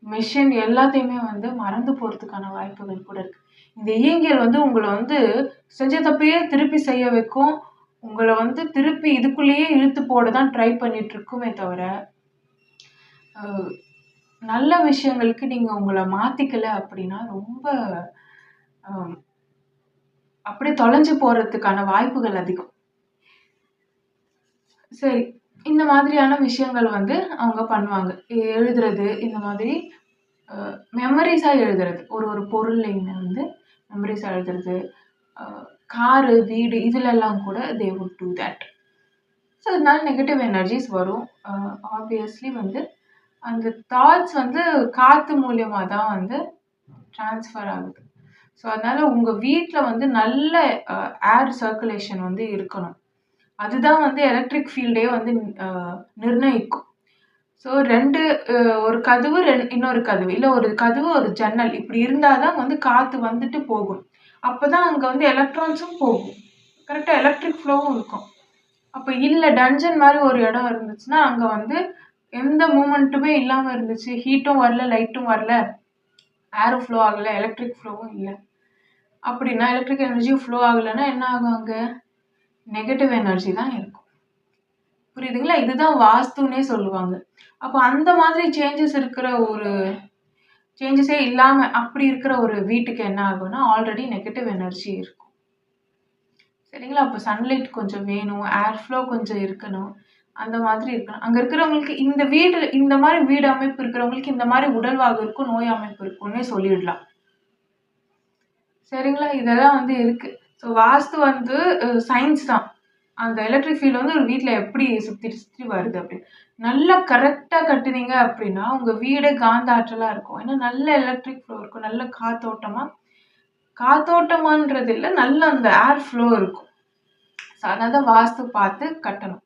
மிஷன் எல்லாத்தையுமே வந்து மறந்து போகிறதுக்கான வாய்ப்புகள் கூட இருக்குது. இந்த இயங்கியல் வந்து உங்களை வந்து செஞ்ச தப்பையே திருப்பி செய்ய வைக்கும். உங்களை வந்து திருப்பி இதுக்குள்ளேயே இழுத்து போட தான் ட்ரை பண்ணிட்டு இருக்குமே தவிர நல்ல விஷயங்களுக்கு நீங்கள் உங்களை மாற்றிக்கல அப்படின்னா ரொம்ப அப்படியே தொலைஞ்சு போகிறதுக்கான வாய்ப்புகள் அதிகம். சரி, இந்த மாதிரியான விஷயங்கள் வந்து அவங்க பண்ணுவாங்க. எழுதுறது, இந்த மாதிரி மெமரிஸாக எழுதுறது, ஒரு பொருளையுமே வந்து மெமரிஸாக எழுதுறது, காரு, வீடு இதுலெல்லாம் கூட they would do that. So அதனால நெகட்டிவ் எனர்ஜிஸ் வரும். ஆப்வியஸ்லி வந்து அந்த தாட்ஸ் வந்து காற்று மூலியமாக தான் வந்து ட்ரான்ஸ்ஃபர் ஆகுது. ஸோ அதனால் உங்கள் வீட்டில் வந்து நல்ல ஏர் சர்க்குலேஷன் வந்து இருக்கணும். அதுதான் வந்து எலக்ட்ரிக் ஃபீல்டே வந்து நிர்ணயிக்கும். ஸோ ஒரு கதவு இன்னொரு கதவு, இல்லை ஒரு கதவு ஒரு ஜன்னல் இப்படி இருந்தால் தான் வந்து காற்று வந்துட்டு போகும். அப்போ தான் அங்கே வந்து எலக்ட்ரான்ஸும் போகும், கரெக்டாக எலக்ட்ரிக் ஃப்ளோவும் இருக்கும். அப்போ இல்லை டஞ்சன் மாதிரி ஒரு இடம் இருந்துச்சுன்னா அங்கே வந்து எந்த மூமெண்ட்டுமே இல்லாமல் இருந்துச்சு, ஹீட்டும் வரல, லைட்டும் வரல, ஏரும் ஃப்ளோ ஆகலை, எலக்ட்ரிக் ஃப்ளோவும் இல்லை அப்படின்னா, எலக்ட்ரிக் எனர்ஜியும் ஃப்ளோ ஆகலைன்னா என்ன ஆகும்? அங்கே நெகட்டிவ் எனர்ஜி தான் இருக்கும். புரியுதுங்களா? இதுதான் வாஸ்துன்னே சொல்லுவாங்க. அப்போ அந்த மாதிரி சேஞ்சஸே இல்லாமல் அப்படி இருக்கிற ஒரு வீட்டுக்கு என்ன ஆகும்னா ஆல்ரெடி நெகட்டிவ் எனர்ஜி இருக்கும். சரிங்களா? அப்போ சன்லைட் கொஞ்சம் வேணும், ஏர் ஃப்ளோ கொஞ்சம் இருக்கணும், அந்த மாதிரி இருக்கணும். அங்கே இருக்கிறவங்களுக்கு இந்த மாதிரி வீடு அமைப்பு இருக்கிறவங்களுக்கு இந்த மாதிரி உடல்வாகு இருக்கும், நோய் அமைப்பு இருக்கும்னே சொல்லிடலாம். சரிங்களா? இதெல்லாம் வந்து இருக்குது. ஸோ வாஸ்து வந்து சயின்ஸ் தான். அந்த எலக்ட்ரிக் ஃபீல்டு வந்து ஒரு வீட்டில் எப்படி சுற்றி வருது அப்படின்னு நல்லா கரெக்டாக கட்டுனீங்க அப்படின்னா உங்கள் வீடே காந்த ஆற்றலாக இருக்கும். ஏன்னா நல்ல எலக்ட்ரிக் ஃப்ளோ இருக்கும், நல்ல காத்தோட்டமான்றது இல்லை, நல்ல அந்த ஏர் ஃப்ளோ இருக்கும். ஸோ அதனால தான் வாஸ்து பார்த்து கட்டணும்.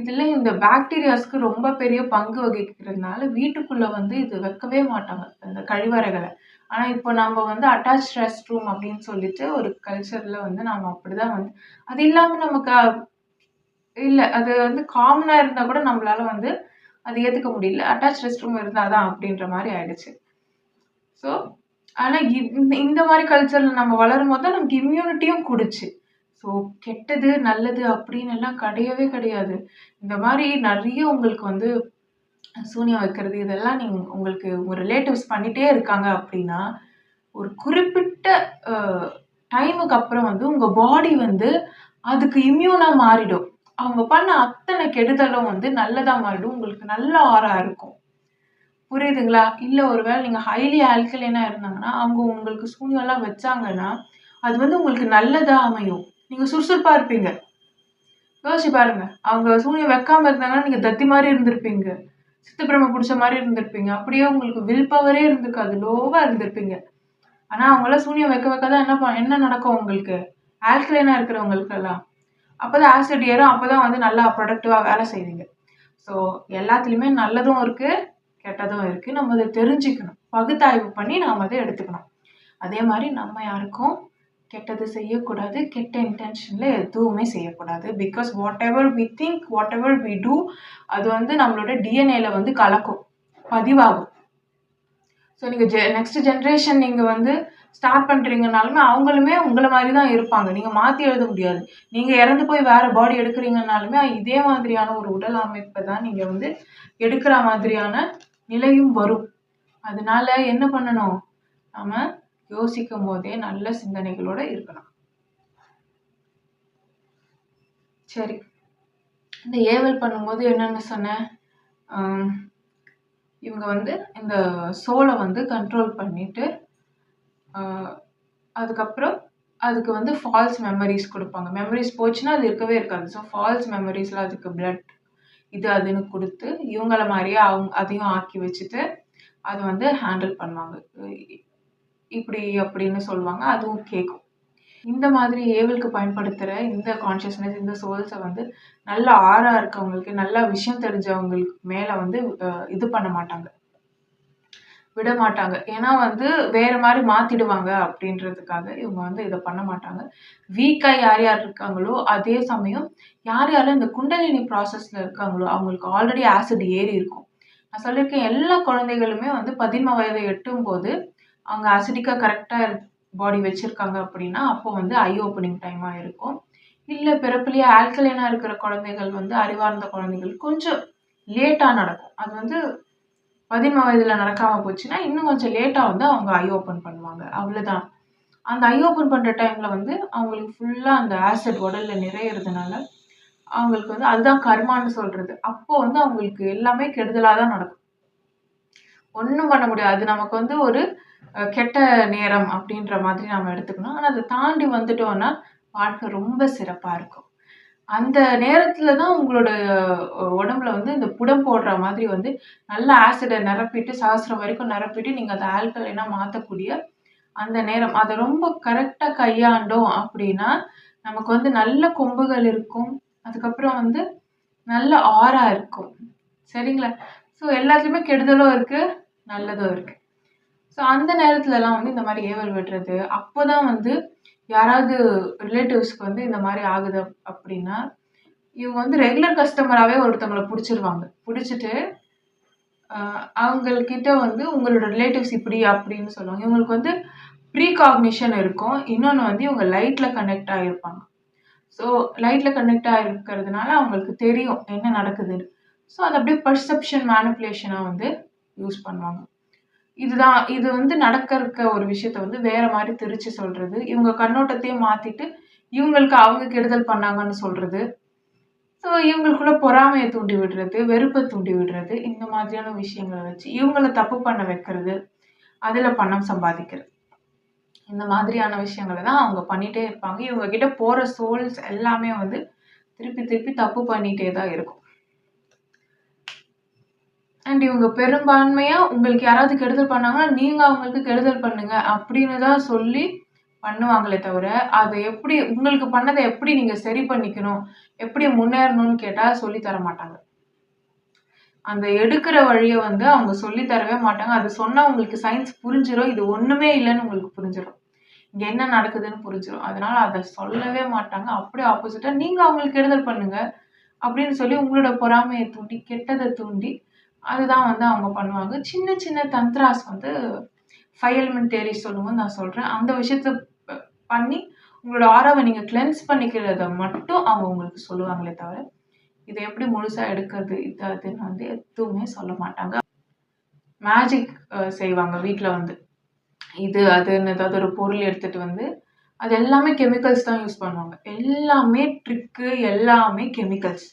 இதில் இந்த பாக்டீரியாஸ்க்கு ரொம்ப பெரிய பங்கு வகிக்கிறதுனால வீட்டுக்குள்ளே வந்து இது வைக்கவே மாட்டாங்க, இந்த கழிவறைகளை. ஆனால் இப்போ நம்ம வந்து அட்டாச் ரெஸ்ட் ரூம் அப்படின்னு சொல்லிட்டு ஒரு கல்ச்சரில் வந்து நம்ம அப்படி தான் வந்து அது இல்லாமல் நமக்கு இல்லை, அது வந்து காமனாக இருந்தால் கூட நம்மளால வந்து அது ஏற்றுக்க முடியல. அட்டாச் ரெஸ்ட் ரூம் இருந்தால் தான் அப்படின்ற மாதிரி ஆயிடுச்சு. ஸோ ஆனால் இந்த மாதிரி கல்ச்சரில் நம்ம வளரும் போது தான் நமக்கு இம்யூனிட்டியும் கொடுச்சு. ஸோ கெட்டது நல்லது அப்படின்னு எல்லாம் கிடையவே கிடையாது. இந்த மாதிரி நிறைய உங்களுக்கு வந்து சூனியம் வைக்கிறது இதெல்லாம் உங்களுக்கு உங்கள் ரிலேட்டிவ்ஸ் பண்ணிகிட்டே இருக்காங்க அப்படின்னா ஒரு குறிப்பிட்ட டைமுக்கு அப்புறம் வந்து உங்கள் பாடி வந்து அதுக்கு இம்யூனாக மாறிடும். அவங்க பண்ண அத்தனை கெடுதலும் வந்து நல்லதாக மாறிடும். உங்களுக்கு நல்ல ஆறா இருக்கும். புரியுதுங்களா? இல்ல ஒருவேளை நீங்க ஹைலி ஆல்கலைனா இருந்தாங்கன்னா, அவங்க உங்களுக்கு சூனியம்லாம் வச்சாங்கன்னா, அது வந்து உங்களுக்கு நல்லதா அமையும். நீங்க சுறுசுறுப்பா இருப்பீங்க. யோசிச்சு பாருங்க. அவங்க சூனியம் வைக்காம இருந்தாங்கன்னா, நீங்க தத்தி மாரி இருந்திருப்பீங்க. சித்த பிரம்ம புடிச்ச மாரி இருந்திருப்பீங்க. அப்படியே உங்களுக்கு வில் பவரே இருந்திருக்காது. லோவா இருந்திருப்பீங்க. ஆனா அவங்கலாம் சூனியம் வைக்க வைக்க தான் என்ன நடக்கும் உங்களுக்கு? ஆல்கலைனா இருக்கிறவங்களுக்கெல்லாம். அப்பதான் ஆசிட் ஏறும். அப்பதான் வந்து நல்லா ப்ரொடக்டிவா வேலை செய்வீங்க. ஸோ எல்லாத்துலயுமே நல்லதும் இருக்கு, கெட்டதும் இருக்கு. நம்ம அத தெரிஞ்சுக்கணும். பகுத்தாய்வு பண்ணி நாம அத எடுத்துக்கணும். அதே மாரி நம்ம யாருக்கும் கெட்டது செய்யக்கூடாது. கெட்ட இன்டென்ஷன்ல எதுவுமே செய்யக்கூடாது. Because whatever we think, whatever we do அது வந்து நம்மளோட டிஎன்ஏல வந்து கலக்கும். பதிவாகும். ஸோ நீங்க நெக்ஸ்ட் ஜெனரேஷன் நீங்க வந்து ஸ்டார்ட் பண்றீங்கனாலுமே அவங்களுமே உங்கள மாரி தான் இருப்பாங்க. நீங்க மாத்தி எழுத முடியாது. நீங்க இறந்து போய் வேற பாடி எடுக்குறீங்கனாலுமே இதே மாதிரியான ஒரு உடல் அமைப்ப தான் நீங்க வந்து எடுக்கிற மாதிரியான நிலையும் வரும். அதனால என்ன பண்ணணும்? நாம யோசிக்கும் போதே நல்ல சிந்தனைகளோட இருக்கணும். சரி. இந்த ஏவல் பண்ணும்போது என்னன்னு சொன்னேன்? இவங்க வந்து இந்த சோல வந்து கண்ட்ரோல் பண்ணிட்டு, அதுக்கப்புறம் அதுக்கு வந்து ஃபால்ஸ் மெமரீஸ் குடுப்பாங்க. மெமரீஸ் போச்சுன்னா அது இருக்கவே இருக்காது. ஸோ ஃபால்ஸ் மெமரீஸ்ல அதுக்கு பிளட் இது அதுன்னு குடுத்து, இவங்கள மாரியே அதையும் ஆக்கி வச்சுட்டு, அத வந்து ஹேண்டில் பண்ணுவாங்க. இப்படி அப்படின்னு சொல்லுவாங்க. அதுவும் கேக்கும். இந்த மாதிரி ஏவலுக்கு பயன்படுத்துற இந்த கான்ஷியஸ்னஸ், இந்த சோல்ஸ வந்து நல்ல ஆறா இருக்கவங்களுக்கு, நல்ல விஷயம் தெரிஞ்சவங்களுக்கு மேல வந்து இது பண்ண மாட்டாங்க. விட மாட்டாங்க. ஏன்னா வந்து வேற மாரி மாத்திடுவாங்க அப்படின்றதுக்காக இவங்க வந்து இத பண்ண மாட்டாங்க. வீக்கா யார் யார் இருக்காங்களோ, அதே சமயம் யார் யாரெல்லாம் இந்த குண்டலினி ப்ராசஸ்ல இருக்காங்களோ, அவங்களுக்கு ஆல்ரெடி ஆசிட் ஏறி இருக்கும். நான் சொல்லியிருக்கேன் எல்லா குழந்தைகளுமே வந்து 13 வயதை எட்டும்போது, அவங்க அசிடிக்கா கரெக்ட்டா பாடி வச்சிருக்காங்க அப்படின்னா, அப்போ வந்து ஐ ஓப்பனிங் டைமா இருக்கும். இல்ல பிறப்பிலேயே ஆல்கலைனா இருக்கிற குழந்தைகள் வந்து அறிவார்ந்த குழந்தைகள் கொஞ்சம் லேட்டா நடக்கும். அது வந்து 13 வயதுல நடக்காம போச்சுன்னா, இன்னும் கொஞ்சம் லேட்டா வந்து அவங்க ஐ ஓப்பன் பண்ணுவாங்க. அவ்வளதான். அந்த ஐ ஓப்பன் பண்ற டைம்ல வந்து அவங்களுக்கு ஃபுல்லா அந்த ஆசிட் உடல்ல நிறையறதுனால, அவங்களுக்கு வந்து அதுதான் கர்மான்னு சொல்றது. அப்போ வந்து அவங்களுக்கு எல்லாமே கெடுதலா தான் நடக்கும். ஒண்ணும் பண்ண முடியாது. அது நமக்கு வந்து ஒரு கெட்ட நேரம் அப்படின்ற மாதிரி நாம எடுத்துக்கணும். ஆனா அத தாண்டி வந்துட்டோம்னா, வாழ்க்கை ரொம்ப சிறப்பா இருக்கும். அந்த நேரத்துல தான் உங்களோட உடம்புல வந்து இந்த புடம் போடுற மாதிரி வந்து நல்ல ஆசிட நிரப்பிட்டு, சஹஸ்ரம் வரைக்கும் நிரப்பிட்டு, நீங்க அத ஆல்கலைனா மாத்தக்கூடிய அந்த நேரம். அத ரொம்ப கரெக்ட்டா கையாண்டோம் அப்படின்னா, நமக்கு வந்து நல்ல கொம்புகள் இருக்கும். அதுக்கப்புறம் வந்து நல்ல ஆரா இருக்கும். சரிங்களா? ஸோ எல்லாத்துலயுமே கெடுதலும் இருக்கு, நல்லதும் இருக்கு. ஸோ அந்த நேரத்துலலாம் வந்து இந்த மாரி ஏவல் விடுறது, அப்பதான் வந்து யாராவது ரிலேட்டிவ்ஸ்க்கு வந்து இந்த மாரி ஆகுது அப்படின்னா, இவங்க வந்து ரெகுலர் கஸ்டமராவே ஒருத்தவங்கள புடிச்சிருவாங்க. புடிச்சிட்டு அவங்கள்கிட்ட வந்து உங்களோட ரிலேட்டிவ்ஸ் இப்படி அப்படின்னு சொல்லுவாங்க. இவங்களுக்கு வந்து ப்ரீகாக்னிஷன் இருக்கும். இன்னொன்னு வந்து இவங்க லைட்ல கனெக்ட் ஆகியிருப்பாங்க. ஸோ லைட்ல கனெக்ட் ஆகிருக்கிறதுனால அவங்களுக்கு தெரியும் என்ன நடக்குதுன்னு. ஸோ அது அப்படியே பர்செப்ஷன் மேனிபுலேஷனா வந்து யூஸ் பண்ணுவாங்க. இது வந்து நடக்க ஒரு விஷயத்த வந்து வேற மாரி திரிச்சு சொல்றது. இவங்க கண்ணோட்டத்தையே மாத்திட்டு, இவங்களுக்கு அவங்க கெடுதல் பண்ணாங்கன்னு சொல்றது. ஸோ இவங்களுக்குள்ள பொறாமைய தூண்டி விடுறது, வெறுப்ப தூண்டி விடுறது, இந்த மாதிரியான விஷயங்கள வச்சு இவங்கள தப்பு பண்ண வைக்கிறது, அதுல பணம் சம்பாதிக்கிறது. இந்த மாதிரியான விஷயங்கள தான் அவங்க பண்ணிட்டே இருப்பாங்க. இவங்க கிட்ட போற சோல்ஸ் எல்லாமே வந்து திருப்பி திருப்பி தப்பு பண்ணிட்டே தான் இருக்கும். அண்ட் இவங்க பெரும்பான்மையா உங்களுக்கு யாராவது கெடுதல் பண்ணாங்கன்னா, நீங்க அவங்களுக்கு கெடுதல் பண்ணுங்க அப்படின்னு தான் சொல்லி பண்ணுவாங்களே தவிர, அத எப்படி உங்களுக்கு பண்ணத எப்படி நீங்க சரி பண்ணிக்கணும், எப்படி முன்னேறணும்னு கேட்டா சொல்லி தர மாட்டாங்க. அந்த எடுக்கிற வழிய வந்து அவங்க சொல்லி தரவே மாட்டாங்க. அது சொன்னா உங்களுக்கு சயின்ஸ் புரிஞ்சிரும். இது ஒண்ணுமே இல்லன்னு உங்களுக்கு புரிஞ்சிரும். இங்க என்ன நடக்குதுன்னு புரிஞ்சிரும். அதனால அத சொல்லவே மாட்டாங்க. அப்படியே ஆப்போசிட்டா நீங்க அவங்களுக்கு கெடுதல் பண்ணுங்க அப்படின்னு சொல்லி உங்களோட பொறாமைய தூண்டி, கெட்டத தூண்டி அதுதான் வந்து அவங்க பண்ணுவாங்க. சின்ன சின்ன தந்த்ராஸ் வந்து 5 எலிமெண்ட் தியரி சொல்லும்போது நான் சொல்றேன். அந்த விஷயத்த ப பண்ணி உங்களோட ஆராவ நீங்க கிளென்ஸ் பண்ணிக்கிறத மட்டும் அவங்க உங்களுக்கு சொல்லுவாங்களே தவிர, இத எப்படி முழுசா எடுக்கிறது, இது அதுன்னு வந்து எதுவுமே சொல்ல மாட்டாங்க. மேஜிக் செய்வாங்க வீட்ல வந்து. இது அதுன்னு ஏதாவது ஒரு பொருள் எடுத்துட்டு வந்து, அது எல்லாமே கெமிக்கல்ஸ் தான் யூஸ் பண்ணுவாங்க. எல்லாமே ட்ரிக்கு, எல்லாமே கெமிக்கல்ஸ்.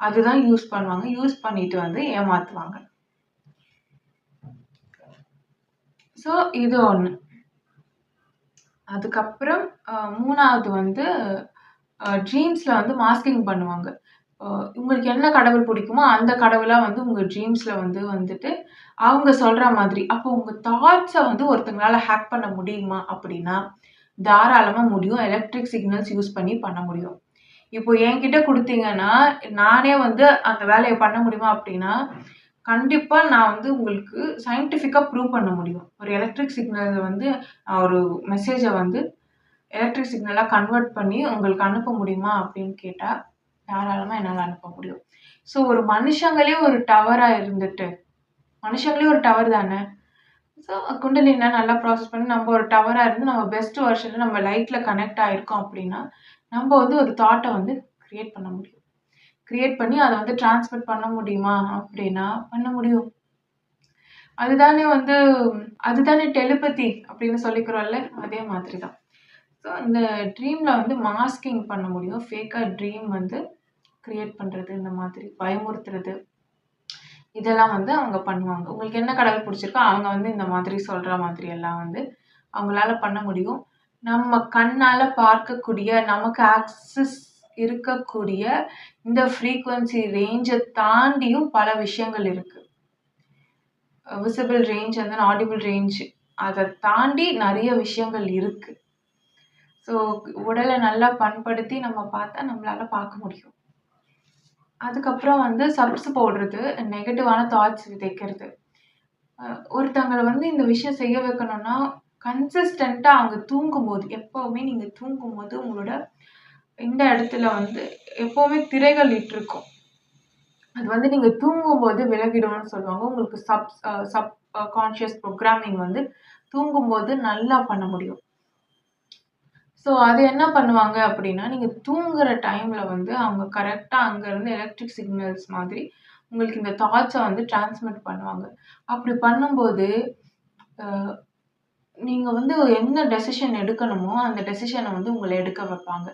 அதுதான் யூஸ் பண்ணுவாங்க. யூஸ் பண்ணிட்டு வந்து ஏமாத்துவாங்க. ஸோ இது ஒண்ணு. அதுக்கப்புறம் 3வது வந்து ட்ரீம்ஸ்ல வந்து மாஸ்கிங் பண்ணுவாங்க. அ உங்களுக்கு என்ன கடவுள் பிடிக்குமோ, அந்த கடவுளா வந்து உங்க ட்ரீம்ஸ்ல வந்துட்டு, அவங்க சொல்ற மாதிரி. அப்போ உங்க தாட்ஸ வந்து ஒருத்தங்களால ஹேக் பண்ண முடியுமா? அப்படின்னா, தாராளமா முடியும். எலக்ட்ரிக் சிக்னல்ஸ் யூஸ் பண்ணி பண்ண முடியும். இப்போ என்கிட்ட குடுத்தீங்கன்னா, நானே வந்து அந்த வேலைய பண்ண முடியுமா அப்படின்னா, கண்டிப்பா நான் வந்து உங்களுக்கு சயின்டிஃபிக்கா ப்ரூவ் பண்ண முடியும். ஒரு எலக்ட்ரிக் சிக்னல் வந்து ஒரு மெசேஜ வந்து எலக்ட்ரிக் சிக்னலா கன்வெர்ட் பண்ணி உங்களுக்கு அனுப்ப முடியுமா அப்படின்னு கேட்டா, தாராளமா என்னால அனுப்ப முடியும். ஸோ ஒரு மனுஷங்களே ஒரு டவரா இருந்துட்டு மனுஷங்களே ஒரு டவர் தானே! ஸோ குண்டலினில நல்லா ப்ராசஸ் பண்ணி நம்ம ஒரு டவரா இருந்து நம்ம பெஸ்ட் வெர்ஷன்ல நம்ம லைட்ல கனெக்ட் ஆயிருக்கோம் அப்படின்னா, நம்ம வந்து ஒரு தாட்ட வந்து கிரியேட் பண்ண முடியும். கிரியேட் பண்ணி அத வந்து டிரான்ஸ்மிட் பண்ண முடியுமா? அப்படின்னா பண்ண முடியும். அதுதானே வந்து அதுதானே டெலிபதி அப்படின்னு சொல்லிக்கிறோம்ல. அதே மாதிரி தான். ஸோ இந்த ட்ரீம்ல வந்து மாஸ்கிங் பண்ண முடியும். ஃபேக்கா ட்ரீம் வந்து கிரியேட் பண்றது, இந்த மாதிரி பயமுறுத்துறது, இதெல்லாம் வந்து அவங்க பண்ணுவாங்க. உங்களுக்கு என்ன கடவுள் பிடிச்சிருக்கோ, அவங்க வந்து இந்த மாதிரி சொல்ற மாதிரி எல்லாம் வந்து அவங்களால பண்ண முடியும். நம்ம கண்ணால பார்க்கக்கூடிய, நமக்கு ஆக்சஸ் இருக்கக்கூடிய இந்த ஃப்ரீக்வென்சி ரேஞ்ச தாண்டியும் பல விஷயங்கள் இருக்கு. Visible range and then audible range அத தாண்டி நெறைய விஷயங்கள் இருக்கு. ஸோ உடல நல்லா பண்படுத்தி நம்ம பார்த்தா நம்மளால பார்க்க முடியும். அதுக்கப்புறம் வந்து சப்ஸ் போடுறது, நெகட்டிவான தாட்ஸ் விதைக்கிறது. ஒருத்தங்கள வந்து இந்த விஷயம் செய்ய வைக்கணும்னா, கன்சிஸ்டன்ட்டா அவங்க தூங்கும்போது, எப்பவுமே நீங்க தூங்கும்போது உங்களோட இந்த இடத்துல வந்து எப்பவுமே திரைகள் இட்டிருக்கும். அது வந்து நீங்க தூங்கும்போது விலகிடும்னு சொல்லுவாங்க. உங்களுக்கு சப் கான்ஷியஸ் புரோகிராமிங் வந்து தூங்கும்போது நல்லா பண்ண முடியும். ஸோ அது என்ன பண்ணுவாங்க அப்படின்னா, நீங்க தூங்குற டைம்ல வந்து அவங்க கரெக்ட்டா அங்கருந்து எலக்ட்ரிக் சிக்னல்ஸ் மாதிரி உங்களுக்கு இந்த தாட்ஸ வந்து டிரான்ஸ்மிட் பண்ணுவாங்க. அப்படி பண்ணும்போது, அ நீங்க வந்து என்ன டெசிஷன் எடுக்கணுமோ, அந்த டெசிஷன வந்து உங்கள எடுக்க வைப்பாங்க.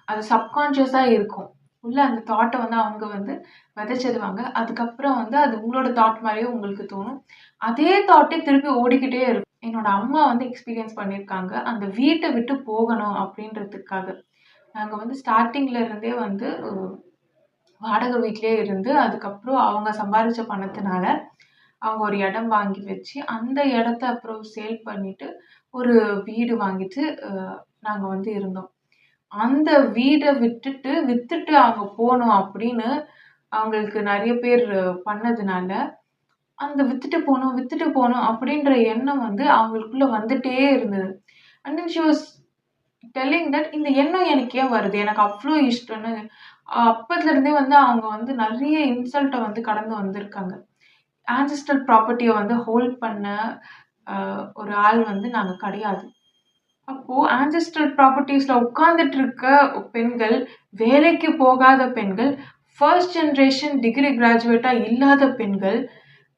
அது சப்கான்ஷியஸா இருக்கும். உள்ள அந்த தாட்ட வந்து அவங்க வந்து விதைச்சிருவாங்க. அதுக்கப்புறம் வந்து அது உங்களோட தாட் மாரியே உங்களுக்கு தோணும். அதே தாட்டே திருப்பி ஓடிக்கிட்டே இருக்கும். என்னோட அம்மா வந்து எக்ஸ்பீரியன்ஸ் பண்ணியிருக்காங்க. அந்த வீட்ட விட்டு போகணும் அப்படின்றதுக்காக. நாங்க வந்து ஸ்டார்ட்டிங்ல இருந்தே வந்து வாடகை வீட்லயே இருந்து, அதுக்கப்புறம் அவங்க சம்பாரிச்ச பணத்தினால, அவங்க ஒரு இடம் வாங்கி வச்சு, அந்த இடத்த அப்புறம் சேல் பண்ணிட்டு, ஒரு வீடு வாங்கிட்டு, நாங்க வந்து இருந்தோம். அந்த வீட வித்துட்டு அவங்க போணும் அப்படின்னு அவங்களுக்கு நெறைய பேர் பண்ணதுனால, அந்த வித்துட்டு போணும் அப்படின்ற எண்ணம் வந்து அவங்களுக்குள்ள வந்துட்டே இருந்தது. And then she was telling that இந்த எண்ணம் எனக்கு ஏன் வருது? எனக்கு அவ்ளோ இஷ்டம்ன்னு அப்பத்துலருந்தே வந்து அவங்க வந்து நெறைய இன்சல்ட்ட வந்து கடந்து வந்திருக்காங்க. ஆன்செஸ்ட்ரல் ப்ராப்பர்ட்டிய வந்து ஹோல்ட் பண்ண அ ஒரு ஆள் வந்து நாங்க கிடையாது. அப்போ ஆன்செஸ்ட்ரல் ப்ராப்பர்ட்டீஸ்ல உட்கார்ந்துட்டு இருக்க பெண்கள், வேலைக்கு போகாத பெண்கள், ஃபர்ஸ்ட் ஜெனரேஷன் டிகிரி கிராஜுவேட்டா இல்லாத பெண்கள்,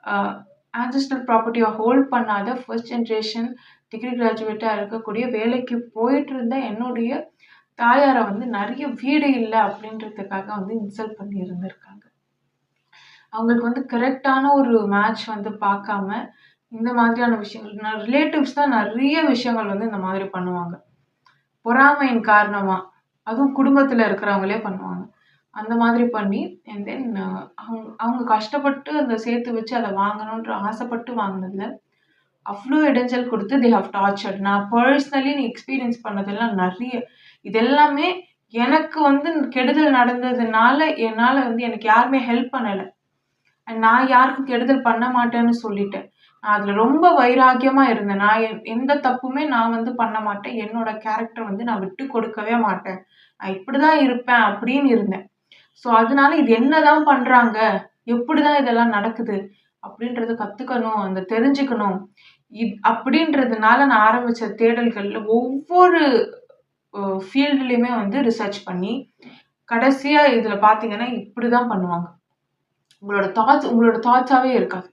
அ ஆன்செஸ்ட்ரல் ப்ராப்பர்ட்டிய ஹோல்ட் பண்ணாத ஃபர்ஸ்ட் ஜெனரேஷன் டிகிரி கிராஜுவேட்டா இருக்கக்கூடிய வேலைக்கு போயிட்டு இருந்த என்னுடைய தாயார வந்து நெறைய வீடு இல்ல அப்படின்றதுக்காக வந்து இன்சல்ட் பண்ணி இருந்திருக்காங்க. அவங்களுக்கு வந்து கரெக்ட்டான ஒரு மேட்ச் வந்து பார்க்காம, இந்த மாதிரியான விஷயங்கள் ரிலேட்டிவ்ஸ் தான் நெறைய விஷயங்கள் வந்து இந்த மாதிரி பண்ணுவாங்க. பொறாமையின் காரணமா, அதுவும் குடும்பத்தில இருக்கிறவங்களே பண்ணுவாங்க. அந்த மாதிரி பண்ணி அண்ட் தென் அவங்க கஷ்டப்பட்டு அத சேர்த்து வச்சு அத வாங்கணுன்ற ஆசைப்பட்டு வாங்குனதுல, அவ்ளோ இடைஞ்சல் குடுத்து தே ஹேவ் டார்ச்சர்ட். நான் பெர்சனலி எக்ஸ்பீரியன்ஸ் பண்ணதெல்லாம் நெறைய. இது எல்லாமே எனக்கு வந்து கெடுதல் நடந்ததுனால, என்னால வந்து எனக்கு யாருமே ஹெல்ப் பண்ணல. நான் யாருக்கும் கெடுதல் பண்ண மாட்டேன்னு சொல்லிட்டேன். நான் அதுல ரொம்ப வைராக்கியமா இருந்தேன். நான் எந்த தப்புமே நான் வந்து பண்ண மாட்டேன். என்னோட கேரக்டர் வந்து நான் விட்டு கொடுக்கவே மாட்டேன். நான் இப்படிதான் இருப்பேன் அப்படின்னு இருந்தேன். ஸோ அதனால இது என்னதான் பண்றாங்க? எப்படிதான் இதெல்லாம் நடக்குது? அப்படின்றத கத்துக்கணும். அந்த தெரிஞ்சுக்கணும். அப்படின்றதுனால நான் ஆரம்பிச்ச தேடல்கள்ல ஒவ்வொரு ஃபீல்டுலயுமே வந்து ரிசர்ச் பண்ணி, கடைசியா இதுல பார்த்தீங்கன்னா, இப்படிதான் பண்ணுவாங்க. உங்களோட தாட்ஸாவே இருக்காது.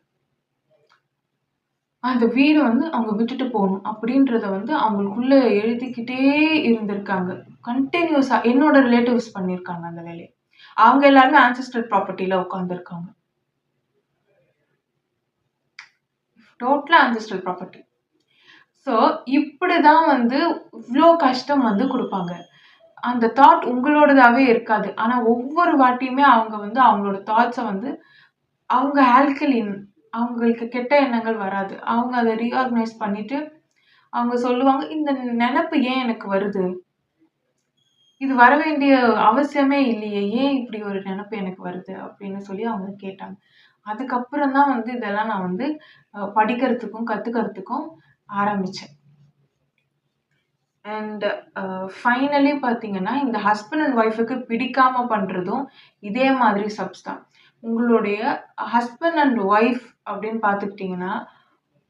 அந்த வீடு வந்து அவங்க விட்டுட்டு போணும். அப்படின்றத வந்து அவங்களுக்குள்ள எழுதிக்கிட்டே இருந்திருக்காங்க. கன்டினியூஸா என்னோட ரிலேட்டிவ்ஸ் பண்ணியிருக்காங்க அந்த வேலைய. அவங்க எல்லாருமே ஆன்செஸ்டர் ப்ராப்பர்ட்டில உட்கார்ந்துருக்காங்க. டோட்டலா ஆன்செஸ்ட்ரல் ப்ராப்பர்ட்டி. ஸோ இப்படிதான் வந்து இவ்ளோ கஷ்டம் வந்து குடுப்பாங்க. அந்த தாட் உங்களோடதாவே இருக்காது. ஆனா ஒவ்வொரு வாட்டியுமே அவங்க வந்து அவங்களோட தாட்ஸ வந்து அவங்க ஆல்கலின் அவங்களுக்கு கெட்ட எண்ணங்கள் வராது. அவங்க அத ரீஆர்கனைஸ் பண்ணிட்டு அவங்க சொல்லுவாங்க, "இந்த நெனப்பு ஏன் எனக்கு வருது? இது வர வேண்டிய அவசியமே இல்லையே! ஏன் இப்படி ஒரு நெனப்பு எனக்கு வருது?" அப்படின்னு சொல்லி அவங்க கேட்டாங்க. அதுக்கப்புறம் தான் வந்து இதெல்லாம் நான் வந்து படிக்கிறதுக்கும், கத்துக்கிறதுக்கும் ஆரம்பிச்சேன். அண்ட் ஃபைனலி பார்த்தீங்கன்னா, இந்த ஹஸ்பண்ட் அண்ட் ஒய்ஃப்‌க்கு பிடிக்காம பண்றதும் இதே மாதிரி ஸ்டெப்ஸ் தான். உங்களுடைய ஹஸ்பண்ட் அண்ட் ஒய்ஃப் அப்படின்னு பார்த்துக்கிட்டீங்கன்னா,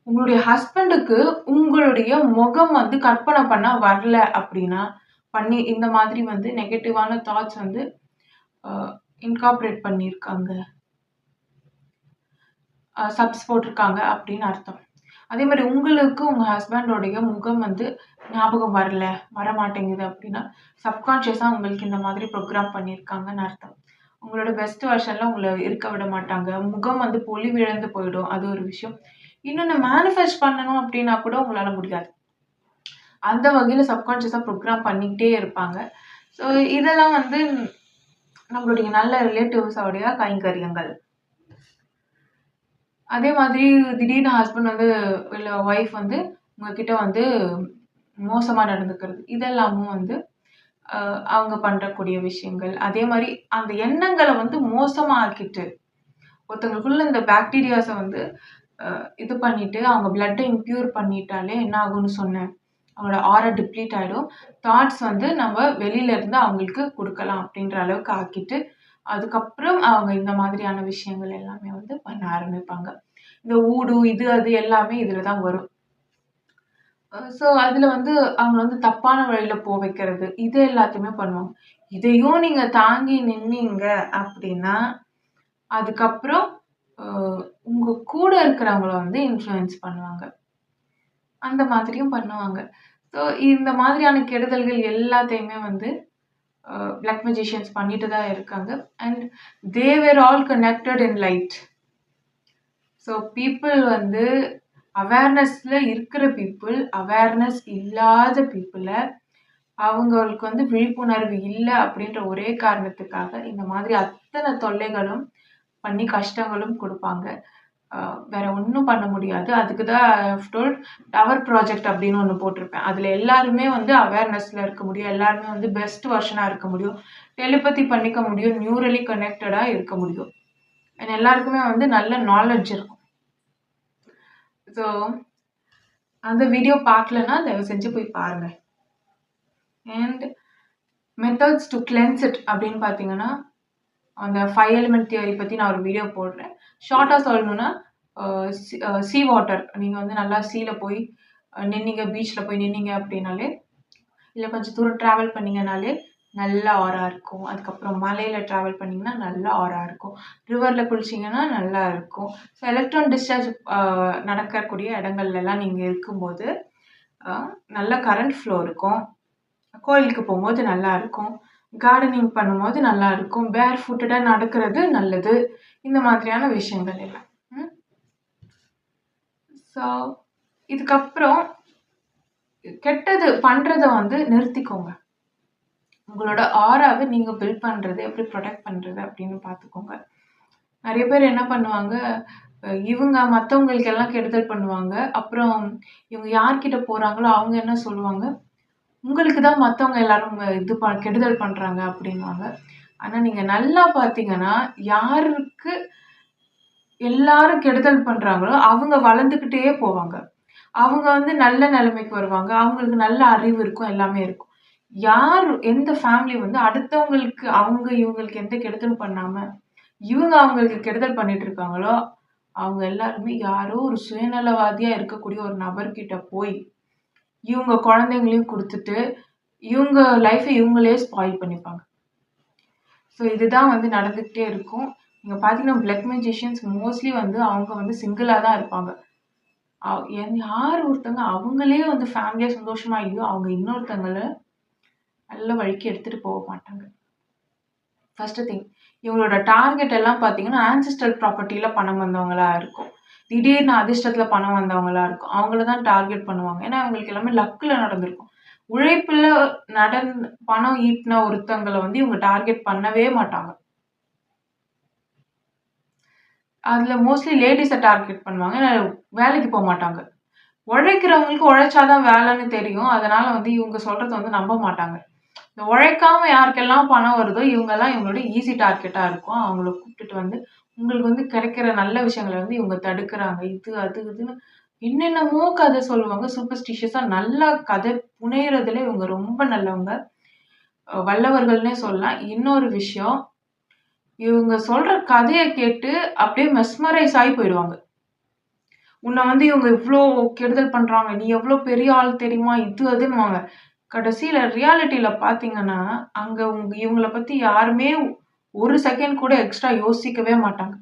உங்களுடைய ஹஸ்பண்டுக்கு உங்களுடைய முகம் வந்து கற்பனை பண்ண வரல அப்படின்னா, இந்த மாதிரி வந்து நெகட்டிவான தாட்ஸ் வந்து அ இன்கார்ப்பரேட் பண்ணியிருக்காங்க. சப்ஸ் போட்டிருக்காங்க அப்படின்னு அர்த்தம். அதே மாரி உங்களுக்கு உங்க ஹஸ்பண்டோடைய முகம் வந்து ஞாபகம் வரல, வரமாட்டேங்குது அப்படின்னா, சப்கான்ஷியஸா உங்களுக்கு இந்த மாதிரி ப்ரோகிராம் பண்ணியிருக்காங்கன்னு அர்த்தம். உங்களோட பெஸ்ட் வெர்ஷன்ல உங்கள இருக்க விட மாட்டாங்க. முகம் வந்து பொலிவிழந்து போயிடும். அது ஒரு விஷயம். இன்னொன்னு மேனிஃபெஸ்ட் பண்ணணும் அப்படின்னா கூட உங்களால முடியாது. அந்த வகையில சப்கான்ஷியஸா ப்ரோகிராம் பண்ணிக்கிட்டே இருப்பாங்க. ஸோ இதெல்லாம் வந்து நம்மளுடைய நல்ல ரிலேட்டிவ்ஸோடைய கைங்கரியங்கள். அதே மாதிரி திடீர்னு ஹஸ்பண்ட் வந்து இல்ல ஒய்ஃப் வந்து உங்ககிட்ட வந்து மோசமா நடந்துக்கிறது. இதெல்லாமும் வந்து அவங்க பண்றக்கூடிய விஷயங்கள். அதே மாரி அந்த எண்ணங்கள வந்து மோசமாக்கிட்டு, ஒருத்தவங்களுக்குள்ள இந்த பாக்டீரியாஸ வந்து இது பண்ணிட்டு, அவங்க பிளட்ட இம்ப்யூர் பண்ணிட்டாலே என்ன ஆகும்னு சொன்னேன். அவங்களோட ஆரா டிப்ளீட் ஆயிடும். தாட்ஸ் வந்து நம்ம வெளியில இருந்து அவங்களுக்கு குடுக்கலாம் அப்படின்ற அளவுக்கு ஆக்கிட்டு, அதுக்கப்புறம் அவங்க இந்த மாதிரியான விஷயங்கள் எல்லாமே வந்து பண்ண ஆரம்பிப்பாங்க. இந்த ஊடு, இது, அது எல்லாமே இதுல தான் வரும். ஸோ அதுல வந்து அவங்கள வந்து தப்பான வழியில வைக்கிறது. இது எல்லாத்தையுமே பண்ணுவாங்க. இதையும் நீங்க தாங்கி நின்னீங்க அப்படின்னா, அதுக்கப்புறம் அ உங்க கூட இருக்கிறவங்கள வந்து இன்ஃப்ளூயன்ஸ் பண்ணுவாங்க. அந்த மாதிரியும் பண்ணுவாங்க. ஸோ இந்த மாதிரியான கெடுதல்கள் எல்லாத்தையுமே வந்து பிளாக் மேஜிஷியன்ஸ் பண்ணிட்டு தான் இருக்காங்க. And they were all connected in light. So people வந்து அவேர்னஸ்ல இருக்கிற பீப்பிள், அவேர்னஸ் இல்லாத பீப்பிள அவங்களுக்கு வந்து விழிப்புணர்வு இல்ல அப்படின்ற ஒரே காரணத்துக்காக, இந்த மாதிரி அத்தன தொல்லைகளும் பண்ணி கஷ்டங்களும் குடுப்பாங்க. வேற ஒண்ணும் பண்ண முடியாது. அதுக்கு தான் I have told tower project அப்படின்னு ஒண்ணு போட்டிருப்பேன். அதுல எல்லாருமே வந்து அவேர்னஸ்ல இருக்க முடியும். எல்லாருமே வந்து பெஸ்ட் வெர்ஷனா இருக்க முடியும். டெலிபதி பண்ணிக்க முடியும். நியூரலி கனெக்டடா இருக்க முடியும். அண்ட் எல்லாருக்குமே வந்து நல்ல நாலெட்ஜ் இருக்கும். ஸோ அந்த வீடியோ பார்க்கலன்னா தயவு செஞ்சு போய் பாருங்க. And methods to cleanse it அப்படின்னு பார்த்தீங்கன்னா, அந்த 5 எலிமெண்ட் தியரி பத்தி நான் ஒரு வீடியோ போடுறேன். ஷார்ட்டா சொல்லணும்னா, சீ வாட்டர் நீங்க வந்து நல்லா சீல போய் நின்னீங்க, பீச்ல போய் நின்னீங்க அப்படின்னாலே, இல்ல கொஞ்சம் தூரம் டிராவல் பண்ணீங்கனாலே நல்ல ஆரா இருக்கும். அதுக்கப்புறம் மலையில டிராவல் பண்ணீங்கன்னா நல்ல ஆரா இருக்கும். ரிவர்ல குளிச்சீங்கன்னா நல்லா இருக்கும். ஸோ எலக்ட்ரான் டிஸ்சார்ஜ் நடக்கக்கூடிய இடங்கள்லலாம் நீங்க இருக்கும்போது, அ நல்ல கரண்ட் ஃப்ளோ இருக்கும். கோயிலுக்கு போம்போது நல்லா இருக்கும். கார்டனிங் பண்ணும்போது நல்லா இருக்கும். பேர் ஃபுட்டடா நடக்கிறது நல்லது. இந்த மாதிரியான விஷயங்கள் எல்லாம். ம். ஸோ இதுக்கப்புறம் கெட்டது பண்றத வந்து நிறுத்திக்கோங்க. உங்களோட ஆராவ நீங்க பில்ட் பண்றது, எப்படி புரொடெக்ட் பண்றது அப்படின்னு பார்த்துக்கோங்க. நெறைய பேர் என்ன பண்ணுவாங்க, இவங்க மத்தவங்களுக்கு எல்லாம் கெடுதல் பண்ணுவாங்க. அப்புறம் இவங்க யார்கிட்ட போறாங்களோ அவங்க என்ன சொல்லுவாங்க, உங்களுக்கு தான் மத்தவங்க எல்லாரும் இது கெடுதல் பண்றாங்க அப்படின்னுவாங்க. ஆனா நீங்க நல்லா பார்த்தீங்கன்னா, யாருக்கு எல்லாரும் கெடுதல் பண்றாங்களோ, அவங்க வளர்ந்துக்கிட்டே போவாங்க. அவங்க வந்து நல்ல நிலைமைக்கு வருவாங்க. அவங்களுக்கு நல்ல அறிவு இருக்கும், எல்லாமே இருக்கும். யார் எந்த ஃபேமிலி வந்து அடுத்தவங்களுக்கு அவங்க இவங்களுக்கு எந்த கெடுதலும் பண்ணாம, இவங்க அவங்களுக்கு கெடுதல் பண்ணிட்டு இருக்காங்களோ, அவங்க எல்லாருமே யாரோ ஒரு சுயநலவாதியா இருக்கக்கூடிய ஒரு நபர்கிட்ட போய், இவங்க குழந்தைங்களையும் குடுத்துட்டு, இவங்க லைஃப இவங்களே ஸ்பாயில் பண்ணிப்பாங்க. ஸோ இதுதான் வந்து நடந்துகிட்டே இருக்கும். நீங்க பார்த்தீங்கன்னா, பிளாக் மேஜிஷியன்ஸ் மோஸ்ட்லி வந்து அவங்க வந்து சிங்கிளா தான் இருப்பாங்க. யார் ஒருத்தவங்க அவங்களே வந்து ஃபேமிலியா சந்தோஷமா இல்லையோ, அவங்க இன்னொருத்தவங்கள நல்ல வழிக்கு எடுத்துட்டு போக மாட்டாங்க. First thing. இவங்களோட டார்கெட் எல்லாம் பார்த்தீங்கன்னா, ஆன்செஸ்ட்ரல் ப்ராப்பர்ட்டில பணம் வந்தவங்களா இருக்கும். திடீர்னு அதிர்ஷ்டத்துல பணம் வந்தவங்களா இருக்கும். அவங்கள தான் டார்கெட் பண்ணுவாங்க. ஏன்னா, அவங்களுக்கு எல்லாமே லக்ல நடந்திருக்கும். உழைப்புல பணம் ஈட்டின ஒருத்தங்கள வந்து இவங்க டார்கெட் பண்ணவே மாட்டாங்க. அதுல மோஸ்ட்லி லேடீஸ டார்கெட் பண்ணுவாங்க. ஏன்னா வேலைக்கு மாட்டாங்க. உழைக்கிறவங்களுக்கு உழைச்சா தான் வேலைன்னு தெரியும். அதனால வந்து இவங்க சொல்றத வந்து நம்ப மாட்டாங்க. இந்த உழைக்காம யாருக்கெல்லாம் பணம் வருதோ, இவங்கலாம் இவங்களோட ஈஸி டார்கெட்டா இருக்கும். அவங்கள கூப்பிட்டுட்டு வந்து, உங்களுக்கு வந்து கிடைக்கிற நல்ல விஷயங்கள வந்து இவங்க தடுக்குறாங்க. இது, அது, இதுன்னு என்னென்னமோ கதை சொல்லுவாங்க. சூப்பர்ஸ்டிஷியஸா நல்லா கதை புனையறதுல இவங்க ரொம்ப நல்லவங்க. வல்லவர்கள்னே சொல்லலாம். இன்னொரு விஷயம், இவங்க சொல்ற கதைய கேட்டு அப்படியே மெஸ்மரைஸ் ஆயி போயிடுவாங்க. உன்ன வந்து இவங்க இவ்ளோ கெடுதல் பண்றாங்க. நீ எவ்ளோ பெரிய ஆள் தெரியுமா? இது அதுன்னுவாங்க. கடைசியில ரியாலிட்டில பார்த்தீங்கன்னா, அங்க இவங்கள பத்தி யாருமே 1 செகண்ட் கூட எக்ஸ்ட்ரா யோசிக்கவே மாட்டாங்க.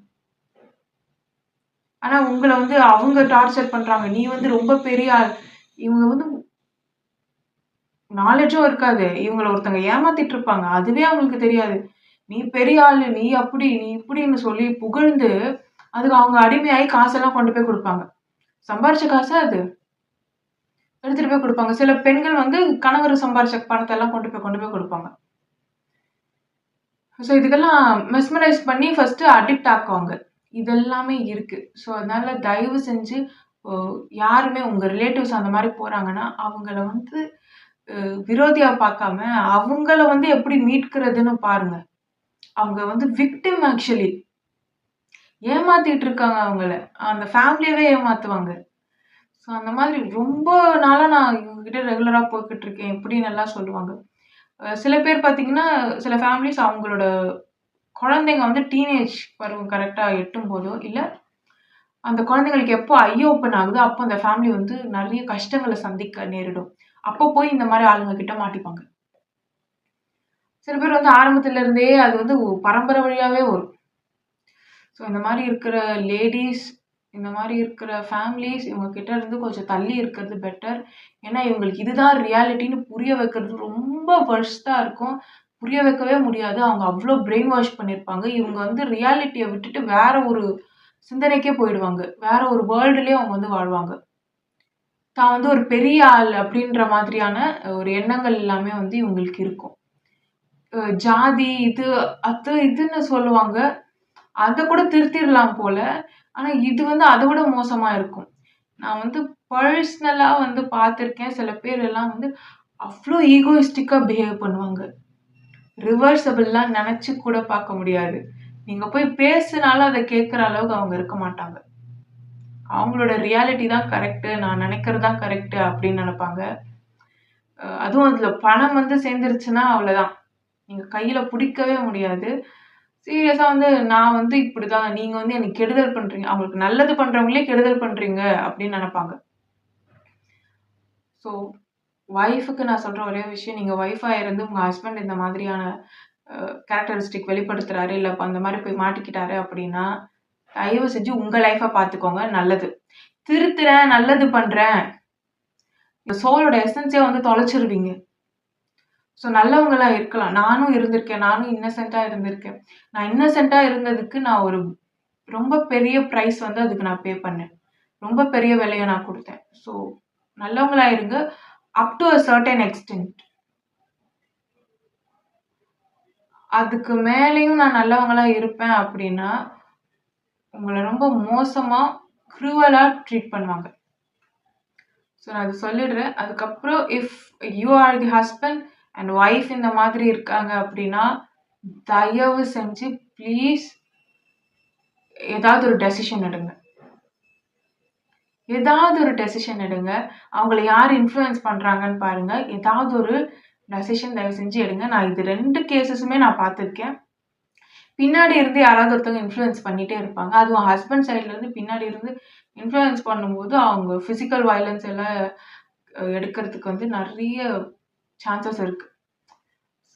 ஆனா உங்கள வந்து அவங்க டார்ச்சர் பண்றாங்க. நீ வந்து ரொம்ப பெரிய ஆள். இவங்க வந்து நாலேட்ஜும் இருக்காது. இவங்கள ஒருத்தங்க ஏமாத்திட்டு இருப்பாங்க. அதுவே அவங்களுக்கு தெரியாது. நீ பெரிய ஆளு, நீ அப்படி, நீ இப்படின்னு சொல்லி புகழ்ந்து, அதுக்கு அவங்க அடிமையாயி காசெல்லாம் கொண்டு போய் குடுப்பாங்க. சம்பாரிச்ச காசா அது? எடுத்துட்டு போய் குடுப்பாங்க. சில பெண்கள் வந்து கணவர் சம்பாரிச்ச பணத்தெல்லாம் கொண்டு போய் குடுப்பாங்க. ஸோ இதுக்கெல்லாம் மெஸ்மரைஸ் பண்ணி ஃபர்ஸ்ட்டு அடிக்ட் ஆக்குவாங்க. இதெல்லாமே இருக்கு. ஸோ அதனால தயவு செஞ்சு ஒ யாருமே உங்க ரிலேட்டிவ்ஸ் அந்த மாரி போறாங்கன்னா, அவங்கள வந்து விரோதியா பார்க்காம, அவங்கள வந்து எப்படி மீட்கிறதுன்னு பாருங்க. அவங்க வந்து விக்டிம் ஆக்சுவலி. ஏமாத்திட்டு இருக்காங்க அவங்கள. அந்த ஃபேமிலியவே ஏமாத்துவாங்க. ஸோ அந்த மாதிரி ரொம்ப நாளா நான் இவங்ககிட்ட ரெகுலரா போய்க்கிட்டு இருக்கேன். இப்படின்னு எல்லாம் சொல்லுவாங்க. சில பேர் பார்த்தீங்கன்னா, சில ஃபேமிலிஸ் அவங்களோட குழந்தைங்க வந்து டீனேஜ் பருவம் கரெக்ட்டா எட்டும்போதோ, இல்ல அந்த குழந்தைங்களுக்கு எப்போ ஐ ஓப்பன் ஆகுதோ, அப்போ அந்த ஃபேமிலி வந்து நெறைய கஷ்டங்கள சந்திக்க நேரிடும். அப்போ போய் இந்த மாரி ஆளுங்க கிட்ட மாட்டிப்பாங்க. சில பேர் வந்து ஆரம்பத்துல இருந்தே அது வந்து பரம்பரை வழியாவே வரும். ஸோ இந்த மாரி இருக்கிற லேடீஸ், இந்த மாரி இருக்கிற ஃபேமிலிஸ் இவங்க கிட்ட இருந்து கொஞ்சம் தள்ளி இருக்கிறது பெட்டர். ஏன்னா இவங்களுக்கு இதுதான் ரியாலிட்டின்னு புரிய வைக்கிறது ரொம்ப வொர்ஸ்ட்டா இருக்கும். புரிய வைக்கவே முடியாது. அவங்க அவ்ளோ பிரெயின் வாஷ் பண்ணியிருப்பாங்க. இவங்க வந்து ரியாலிட்டிய விட்டுட்டு வேற ஒரு சிந்தனைக்கே போயிடுவாங்க. வேற ஒரு வேர்ல்டுலயே அவங்க வந்து வாழ்வாங்க. தான் வந்து ஒரு பெரிய ஆள் அப்படின்ற மாதிரியான ஒரு எண்ணங்கள் எல்லாமே வந்து இவங்களுக்கு இருக்கும். ஜாதி இது, அது இதுன்னு சொல்லுவாங்க. அத கூட திருத்திர்லாம் போல. ஆனா இது வந்து அத விட மோசமா இருக்கும். நான் வந்து பர்சனலா வந்து பார்த்துருக்கேன். சில பேர் எல்லாம் வந்து அவ்ளோ ஈகோயிஸ்டிக்கா பிஹேவ் பண்ணுவாங்க. ரிவர்சபிள்லாம் நெனச்சு கூட பார்க்க முடியாது. நீங்க போய் பேசுனாலும் அத கேட்கிற அளவுக்கு அவங்க இருக்க மாட்டாங்க. அவங்களோட ரியாலிட்டி தான் கரெக்ட்டு. நான் நெனைக்கிறது தான் கரெக்ட்டு அப்படின்னு நெனைப்பாங்க. அதுவும் அதுல பணம் வந்து சேர்ந்துருச்சுன்னா அவ்வளதான். நீங்க கையில புடிக்கவே முடியாது. சீரியஸா வந்து நான் வந்து இப்படிதான். நீங்க வந்து எனக்கு கெடுதல் பண்றீங்க. அவங்களுக்கு நல்லது பண்றவங்களே கெடுதல் பண்றீங்க அப்படின்னு நெனைப்பாங்க. ஸோ வைஃப்க்கு நான் சொல்ற ஒரே விஷயம், நீங்க வைஃபா இருந்து உங்க ஹஸ்பண்ட் இந்த மாதிரியான கேரக்டரிஸ்டிக் வெளிப்படுத்துறாரு, இல்ல அந்த மாரி போய் மாட்டிக்கிட்டாரு அப்படின்னா, தயவு செஞ்சு உங்க லைஃப பார்த்துக்கோங்க நல்லது. திருத்துறேன், நல்லது பண்றேன். இந்த சோலோட எசன்ஸே வந்து தொலைச்சிருவீங்க. ஸோ நல்லவங்களா இருக்கலாம். நானும் இருந்திருக்கேன். நானும் இன்னசென்ட்டா இருந்திருக்கேன். நான் இன்னசென்ட்டா இருந்ததுக்கு நான் ஒரு ரொம்ப பெரிய பிரைஸ் வந்து அதுக்கு நான் பே பண்ணேன். ரொம்ப பெரிய விலைய நான் குடுத்தேன். ஸோ நல்லவங்களா இருங்க. அப் டூ அ சர்டைன் எக்ஸ்டென்ட். அதுக்கு மேலயும் நான் நல்லவங்களா இருப்பேன் அப்படின்னா, உங்கள ரொம்ப மோசமா, க்ரூவலா ட்ரீட் பண்ணுவாங்க. ஸோ நான் அத சொல்லிடுறேன். அதுக்கப்புறம் if you are the husband and wife இந்த மாதிரி இருக்காங்க அப்படின்னா, தயவு செஞ்சு ப்ளீஸ் ஏதாவது ஒரு டெசிஷன் எடுங்க. ஏதாவது ஒரு டெசிஷன் எடுங்க. அவங்கள யார் இன்ஃப்ளூயன்ஸ் பண்றாங்கன்னு பாருங்க. ஏதாவது ஒரு டெசிஷன் தயவு செஞ்சு எடுங்க. நான் இது 2 கேஸஸுமே நான் பார்த்துருக்கேன். பின்னாடி இருந்து யாராவது ஒருத்தவங்க இன்ஃப்ளூயன்ஸ் பண்ணிட்டே இருப்பாங்க. அதுவும் ஹஸ்பண்ட் சைட்ல இருந்து பின்னாடி இருந்து இன்ஃப்ளூயன்ஸ் பண்ணும்போது, அவங்க பிசிக்கல் வயலன்ஸ் எல்லாம் எடுக்கிறதுக்கு வந்து நெறைய சான்சஸ் இருக்கு.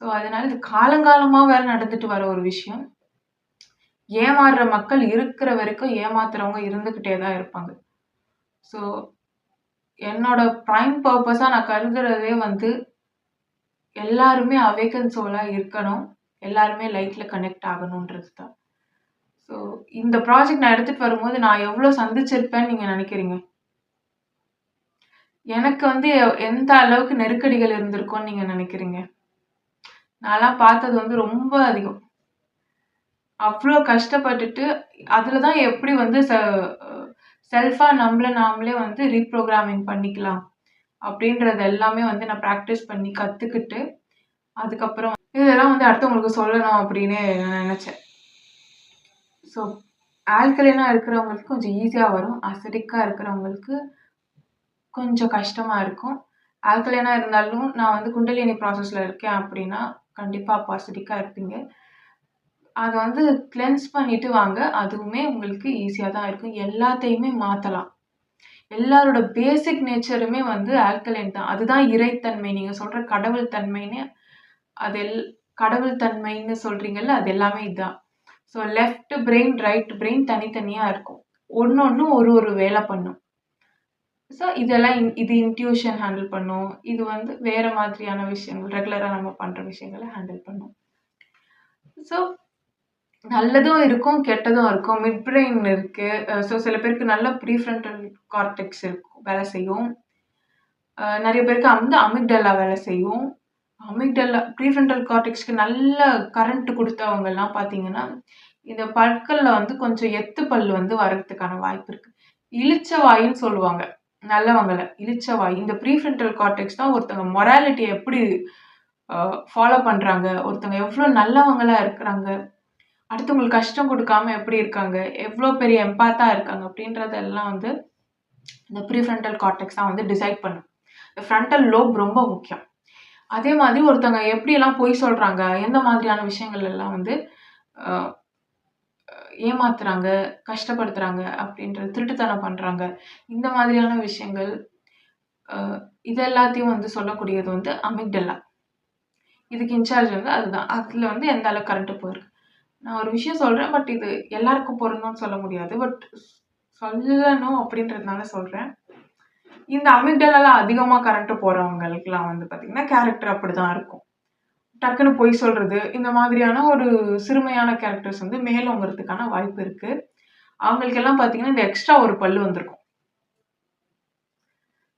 ஸோ அதனால இது காலங்காலமா வேற நடந்துட்டு வர ஒரு விஷயம். ஏமாறுற மக்கள் இருக்கிற வரைக்கும் ஏமாத்துறவங்க இருந்துகிட்டே தான் இருப்பாங்க. ஸோ என்னோட பிரைம் பர்ப்பஸா நான் கருதுறதே வந்து எல்லாருமே அவேக்கன் சோலா இருக்கணும். எல்லாருமே லைட்ல கனெக்ட் ஆகணும்ன்றது தான். ஸோ இந்த ப்ராஜெக்ட் நான் எடுத்துட்டு வரும்போது நான் எவ்வளோ சந்திச்சிருப்பேன்னு நீங்க நினைக்கிறீங்க? எனக்கு வந்து எந்த அளவுக்கு நெருக்கடிகள் இருந்திருக்கும்னு நீங்க நினைக்கிறீங்க? நான்லாம் பார்த்தது வந்து ரொம்ப அதிகம். அவ்ளோ கஷ்டப்பட்டுட்டு அதில தான் எப்படி வந்து செல்ஃபா நம்மள நாமளே வந்து ரீப்ரோகிராமிங் பண்ணிக்கலாம் அப்படின்றது எல்லாமே வந்து நான் பிராக்டிஸ் பண்ணி கத்துக்கிட்டு, அதுக்கப்புறம் இதெல்லாம் வந்து அடுத்தவங்களுக்கு சொல்லணும் அப்படின்னு நான் நினைச்சேன். ஸோ ஆல்கலைனா இருக்கிறவங்களுக்கு கொஞ்சம் ஈஸியா வரும். அசிடிக்கா இருக்கிறவங்களுக்கு கொஞ்சம் கஷ்டமா இருக்கும். ஆல்கலைனா இருந்தாலும் நான் வந்து குண்டலினி ப்ராசஸ்ல இருக்கேன் அப்படின்னா, கண்டிப்பா அப்போ அசிடிக்கா இருப்பீங்க. அத வந்து கிளென்ஸ் பண்ணிட்டு வாங்க. அதுவுமே உங்களுக்கு ஈஸியா தான் இருக்கும். எல்லாத்தையுமே மாத்தலாம். எல்லாரோட பேசிக் நேச்சருமே வந்து ஆல்கலைன் தான். அதுதான் இறைத்தன்மை. நீங்க சொல்ற கடவுள் தன்மைன்னு அது கடவுள் தன்மைன்னு சொல்றீங்கல்ல, அது எல்லாமே இதான். So left brain, right brain தனித்தனியா இருக்கும். ஒண்ணொண்ணும் ஒரு ஒரு வேலை பண்ணும். ஸோ இதெல்லாம் இது இன்ட்யூஷன் ஹேண்டில் பண்ணும். இது வந்து வேற மாதிரியான விஷயங்கள், ரெகுலரா நம்ம பண்ற விஷயங்கள ஹேண்டில் பண்ணும். ஸோ நல்லதும் இருக்கும், கெட்டதும் இருக்கும். மிட் பிரெயின் இருக்கு. ஸோ சில பேருக்கு நல்ல ப்ரீஃப்ரண்டல் கார்டெக்ஸ் இருக்கும், வேலை செய்யும். நெறைய பேருக்கு வந்து அமிக்டலா வேலை செய்யும். ப்ரீஃப்ரண்டல் கார்டெக்ஸ்க்கு நல்ல கரண்ட் குடுத்தவங்கலாம் பார்த்தீங்கன்னா, இந்த பற்கள்ல வந்து கொஞ்சம் எத்து பல் வந்து வர்றதுக்கான வாய்ப்பு இருக்கு. இளிச்ச வாயின்னு சொல்லுவாங்க. நல்லவங்கள. இளிச்ச வாய். இந்த ப்ரீஃப்ரண்டல் கார்டெக்ஸ் தான் ஒருத்தவங்க மொராலிட்டிய எப்படி ஃபாலோ பண்றாங்க, ஒருத்தவங்க எவ்ளோ நல்லவங்களா இருக்கிறாங்க, அடுத்தவங்களுக்கு கஷ்டம் குடுக்காம எப்படி இருக்காங்க, எவ்ளோ பெரிய எம்பாத்தா இருக்காங்க அப்படின்றதெல்லாம் வந்து இந்த ப்ரீஃப்ரண்டல் கார்டெக்ஸ் தான் வந்து டிசைட் பண்ணும். இந்த ஃப்ரண்டல் லோப் ரொம்ப முக்கியம். அதே மாதிரி ஒருத்தவங்க எப்படியெல்லாம் பொய் சொல்றாங்க, எந்த மாதிரியான விஷயங்கள் எல்லாம் வந்து அ ஏமாத்துறாங்க, கஷ்டப்படுத்துறாங்க அப்படின்றது, திருட்டுத்தனம் பண்றாங்க. இந்த மாதிரியான விஷயங்கள் அ இது எல்லாத்தையும் வந்து சொல்லக்கூடியது வந்து அமிக்டலா. இதுக்கு இன்சார்ஜ் வந்து அதுதான். அதுல வந்து எந்த அளவுக்கு கரண்ட் போயிருக்கு. நான் ஒரு விஷயம் சொல்றேன். பட் இது எல்லாருக்கும் பொருந்தும்னு சொல்ல முடியாது. பட் சொல்லணும் அப்படின்றதுனால சொல்றேன். இந்த அமிக்டலால அதிகமா கரண்ட் போறவங்களுக்குலாம் வந்து பார்த்தீங்கன்னா, கேரக்டர் அப்படிதான் இருக்கும். டக்குன்னு பொய் சொல்றது, இந்த மாதிரியான ஒரு சிறுமையான கேரக்டர்ஸ் வந்து மேலோங்கறதுக்கான வாய்ப்பு இருக்கு. அவங்களுக்கெல்லாம் பார்த்தீங்கன்னா, இந்த எக்ஸ்ட்ரா ஒரு பல்லு வந்திருக்கும்.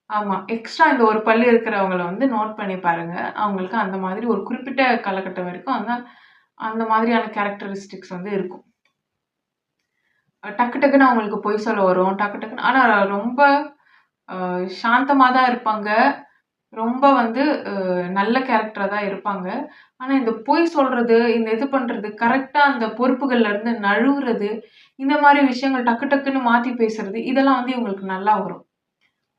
ஆமா. எக்ஸ்ட்ரா இந்த ஒரு பல்லு இருக்கிறவங்கள வந்து நோட் பண்ணி பாருங்க. அவங்களுக்கு அந்த மாதிரி ஒரு குறிப்பிட்ட காலகட்டம் வரைக்கும் அந்த மாதிரியான கேரக்டரிஸ்டிக்ஸ் வந்து இருக்கும். டக்கு டக்குன்னு அவங்களுக்கு பொய் சொல்ல வரும். டக்கு டக்குன்னு ஆனா ரொம்ப அ சாந்தமா தான் இருப்பாங்க. ரொம்ப வந்து நல்ல கேரக்டரா தான் இருப்பாங்க. ஆனா இந்த பொய் சொல்றது, இந்த இது பண்றது, கரெக்ட்டா அந்த பொறுப்புகள்ல இருந்து நழுவுறது, இந்த மாரி விஷயங்கள் டக்கு டக்குன்னு மாத்தி பேசுறது, இதெல்லாம் வந்து இவங்களுக்கு நல்லா வரும்.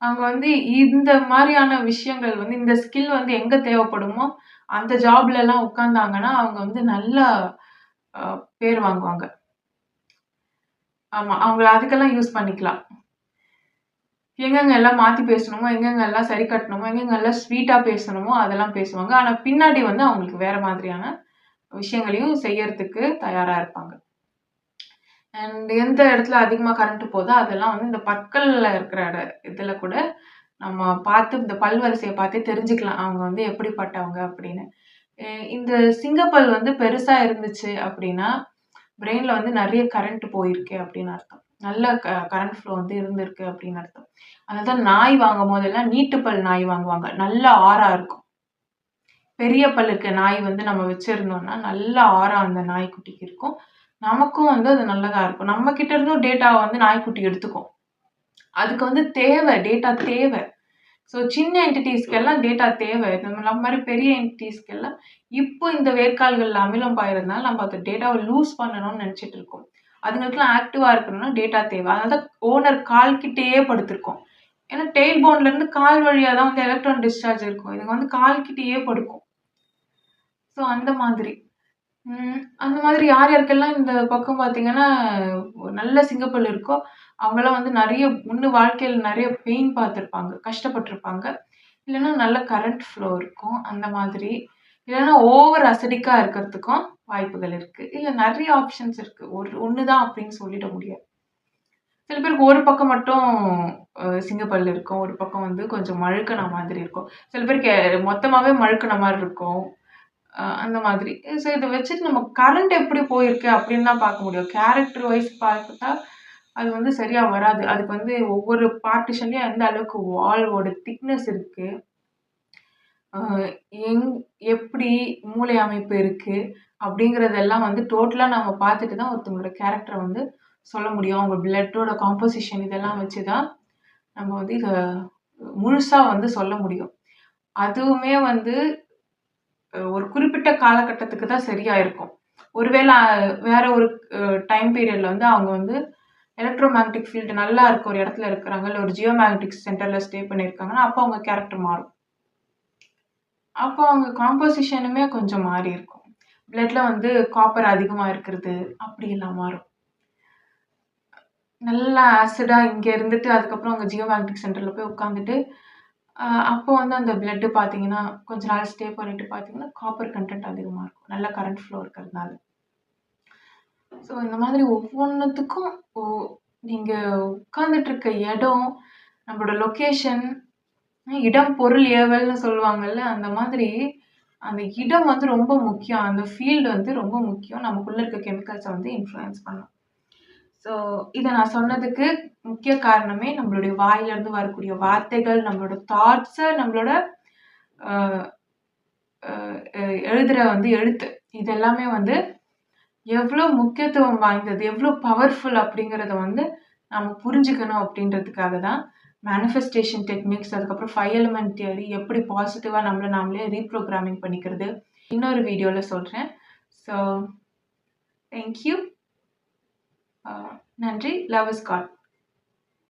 அவங்க வந்து இந்த மாரியான விஷயங்கள் வந்து இந்த ஸ்கில் வந்து எங்க தேவைப்படுமோ, அந்த ஜாப்லலாம் உட்கார்ந்தாங்கன்னா, அவங்க வந்து நல்லா அ பேர் வாங்குவாங்க. ஆமா. அவங்கள அதுக்கெல்லாம் யூஸ் பண்ணிக்கலாம். எங்கெங்கெல்லாம் மாத்தி பேசணுமோ, எங்கெங்கெல்லாம் சரி கட்டணுமோ, எங்கெங்கெல்லாம் ஸ்வீட்டா பேசணுமோ, அதெல்லாம் பேசுவாங்க. ஆனா பின்னாடி வந்து அவங்களுக்கு வேற மாதிரியான விஷயங்களையும் செய்யறதுக்கு தயாரா இருப்பாங்க. அண்ட் எந்த இடத்துல அதிகமா கரண்ட் போதோ, அதெல்லாம் வந்து இந்த பற்கள்ல இருக்கிற இதுல கூட நம்ம பார்த்து இந்த பல் வரிசைய பார்த்தே தெரிஞ்சுக்கலாம். அவங்க வந்து எப்படிப்பட்டவங்க அப்படின்னு. இந்த சிங்கப்பல் வந்து பெருசா இருந்துச்சு அப்படின்னா, பிரெயின்ல வந்து நெறைய கரண்ட் போயிருக்கு அப்படின்னு அர்த்தம். நல்ல கரண்ட் ஃப்ளோ வந்து இருந்திருக்கு அப்படின்னு அர்த்தம். அதனால நாய் வாங்கும்போதெல்லாம் நீட்டு பல் நாய் வாங்குவாங்க. நல்ல ஆறா இருக்கும். பெரிய பல் இருக்க நாய் வந்து நம்ம வச்சிருந்தோம்னா, நல்ல ஆறா அந்த நாய்க்குட்டிக்கு இருக்கும். நமக்கும் வந்து அது நல்லதா இருக்கும். நம்ம கிட்ட இருந்தும் டேட்டாவ வந்து நாய்க்குட்டி எடுத்துக்கும். அதுக்கு வந்து டேட்டா தேவ. ஸோ சின்ன என்டிட்டீஸ்க்கெல்லாம் டேட்டா தேவை. நம்ம மாரி பெரிய என்டிட்டீஸ்க்கெல்லாம் இப்போ இந்த வேர்க்கால்கள்ல அமிலம் பாயறதுனால நம்ம அந்த டேட்டாவ லூஸ் பண்ணணும்னு நெனச்சுட்டு இருக்கோம். அதுங்களுக்கெல்லாம் ஆக்டிவா இருக்கணும்னா டேட்டா தேவை. அதனால தான் ஓனர் கால் கிட்டயே படுத்திருக்கும். ஏன்னா டெயில் போன்ல இருந்து கால் வழியா தான் வந்து எலக்ட்ரான் டிஸ்சார்ஜ் இருக்கும். இதுங்க வந்து கால் கிட்டயே படுக்கும். ஸோ அந்த மாதிரி. அந்த மாதிரி யார் யாருக்கெல்லாம் இந்த பக்கம் பார்த்தீங்கன்னா, நல்ல சிங்கப்பல் இருக்கோ, அவங்கலாம் வந்து நெறைய வாழ்க்கையில நெறைய பெயின் பார்த்துருப்பாங்க. கஷ்டப்பட்டுருப்பாங்க. இல்லன்னா நல்ல கரண்ட் ஃப்ளோ இருக்கும். அந்த மாதிரி. இல்லன்னா ஓவர் அசிடிக்கா இருக்கிறதுக்கும் வாய்ப்புகள் இருக்கு. இல்ல நெறைய ஆப்ஷன்ஸ் இருக்கு. ஒண்ணு தான் அப்படின்னு சொல்லிட முடியாது. சில பேருக்கு ஒரு பக்கம் மட்டும் சிங்கப்பல் இருக்கும். ஒரு பக்கம் வந்து கொஞ்சம் மழுக்குன மாதிரி இருக்கும். சில பேருக்கு மொத்தமாவே மழுக்குன மாரி இருக்கும். அந்த மாதிரி. ஸோ இத வச்சுட்டு நம்ம கரண்ட் எப்படி போயிருக்கு அப்படின்னு தான் பார்க்க முடியும். கேரக்டர் வைஸ் பார்த்தா அது வந்து சரியா வராது. அதுக்கு வந்து ஒவ்வொரு பார்ட்டிஷன்லயும் எந்த அளவுக்கு வால்வோட திக்னஸ் இருக்கு. அ எங் எப்படி மூளை அமைப்பு இருக்கு அப்படிங்கிறதெல்லாம் வந்து டோட்டலா நம்ம பார்த்துட்டு தான் ஒருத்தவங்களோட கேரக்டர வந்து சொல்ல முடியும். அவங்க பிளட்டோட காம்போசிஷன் இதெல்லாம் வச்சு தான் நம்ம வந்து இத முழுசா வந்து சொல்ல முடியும். அதுவுமே வந்து ஒரு குறிப்பிட்ட காலகட்டத்துக்கு தான் சரியா இருக்கும். ஒருவேள வேற ஒரு டைம் பீரியட்ல வந்து அவங்க வந்து எலக்ட்ரோ மேக்னெட்டிக் ஃபீல்டு நல்லா இருக்க ஒரு இடத்துல இருக்கிறாங்க. இல்ல ஒரு ஜியோ மேக்னெட்டிக் சென்டர்ல ஸ்டே பண்ணியிருக்காங்கன்னா, அப்போ அவங்க கேரக்டர் மாறும். அப்போ அவங்க காம்போசிஷனுமே கொஞ்சம் மாறி இருக்கும். பிளட்ல வந்து காப்பர் அதிகமா இருக்கிறது, அப்படியெல்லாம் மாறும். நல்லா ஆசிடா இங்க இருந்துட்டு, அதுக்கப்புறம் அங்க ஜியோ மேக்னெட்டிக் சென்டர்ல போய் உட்காந்துட்டு, அப்போ வந்து அந்த பிளட் பார்த்தீங்கன்னா, கொஞ்ச நாள் ஸ்டே பண்ணிட்டு பார்த்தீங்கன்னா, காப்பர் கன்டென்ட் அதிகமா இருக்கும். நல்ல கரண்ட் ஃப்ளோ இருக்கிறதுனால. ஸோ இந்த மாதிரி ஒவ்வொன்னுத்துக்கும் ஓ நீங்க உட்கார்ந்துட்டு இருக்க இடம், நம்மளோட லொகேஷன், இடம், பொருள், ஏவல்னு சொல்லுவாங்கல்ல, அந்த மாதிரி அந்த இடம் வந்து ரொம்ப முக்கியம். அந்த ஃபீல்டு வந்து ரொம்ப முக்கியம். நமக்குள்ள இருக்க கெமிக்கல்ஸ வந்து இன்ஃப்ளூயன்ஸ் பண்ணும். ஸோ இத நான் சொன்னதுக்கு முக்கிய காரணமே நம்மளுடைய வாயிலிருந்து வரக்கூடிய வார்த்தைகள், நம்மளோட தாட்ஸ நம்மளோட அ அ எழுதுற வந்து எழுத்து. இது எல்லாமே வந்து எவ்ளோ முக்கியத்துவம் வாய்ந்தது, எவ்ளோ பவர்ஃபுல் அப்படிங்கிறத வந்து நம்ம புரிஞ்சுக்கணும் அப்படின்றதுக்காக தான் மேனிஃபெஸ்டேஷன் டெக்னிக்ஸ், அதுக்கப்புறம் 5 எலிமெண்ட் தியரி எப்படி பாசிட்டிவா நம்மள நாமளே ரீப்ரோகிராமிங் பண்ணிக்கிறது, இன்னொரு வீடியோல சொல்றேன். So thank you. நன்றி. Love is God.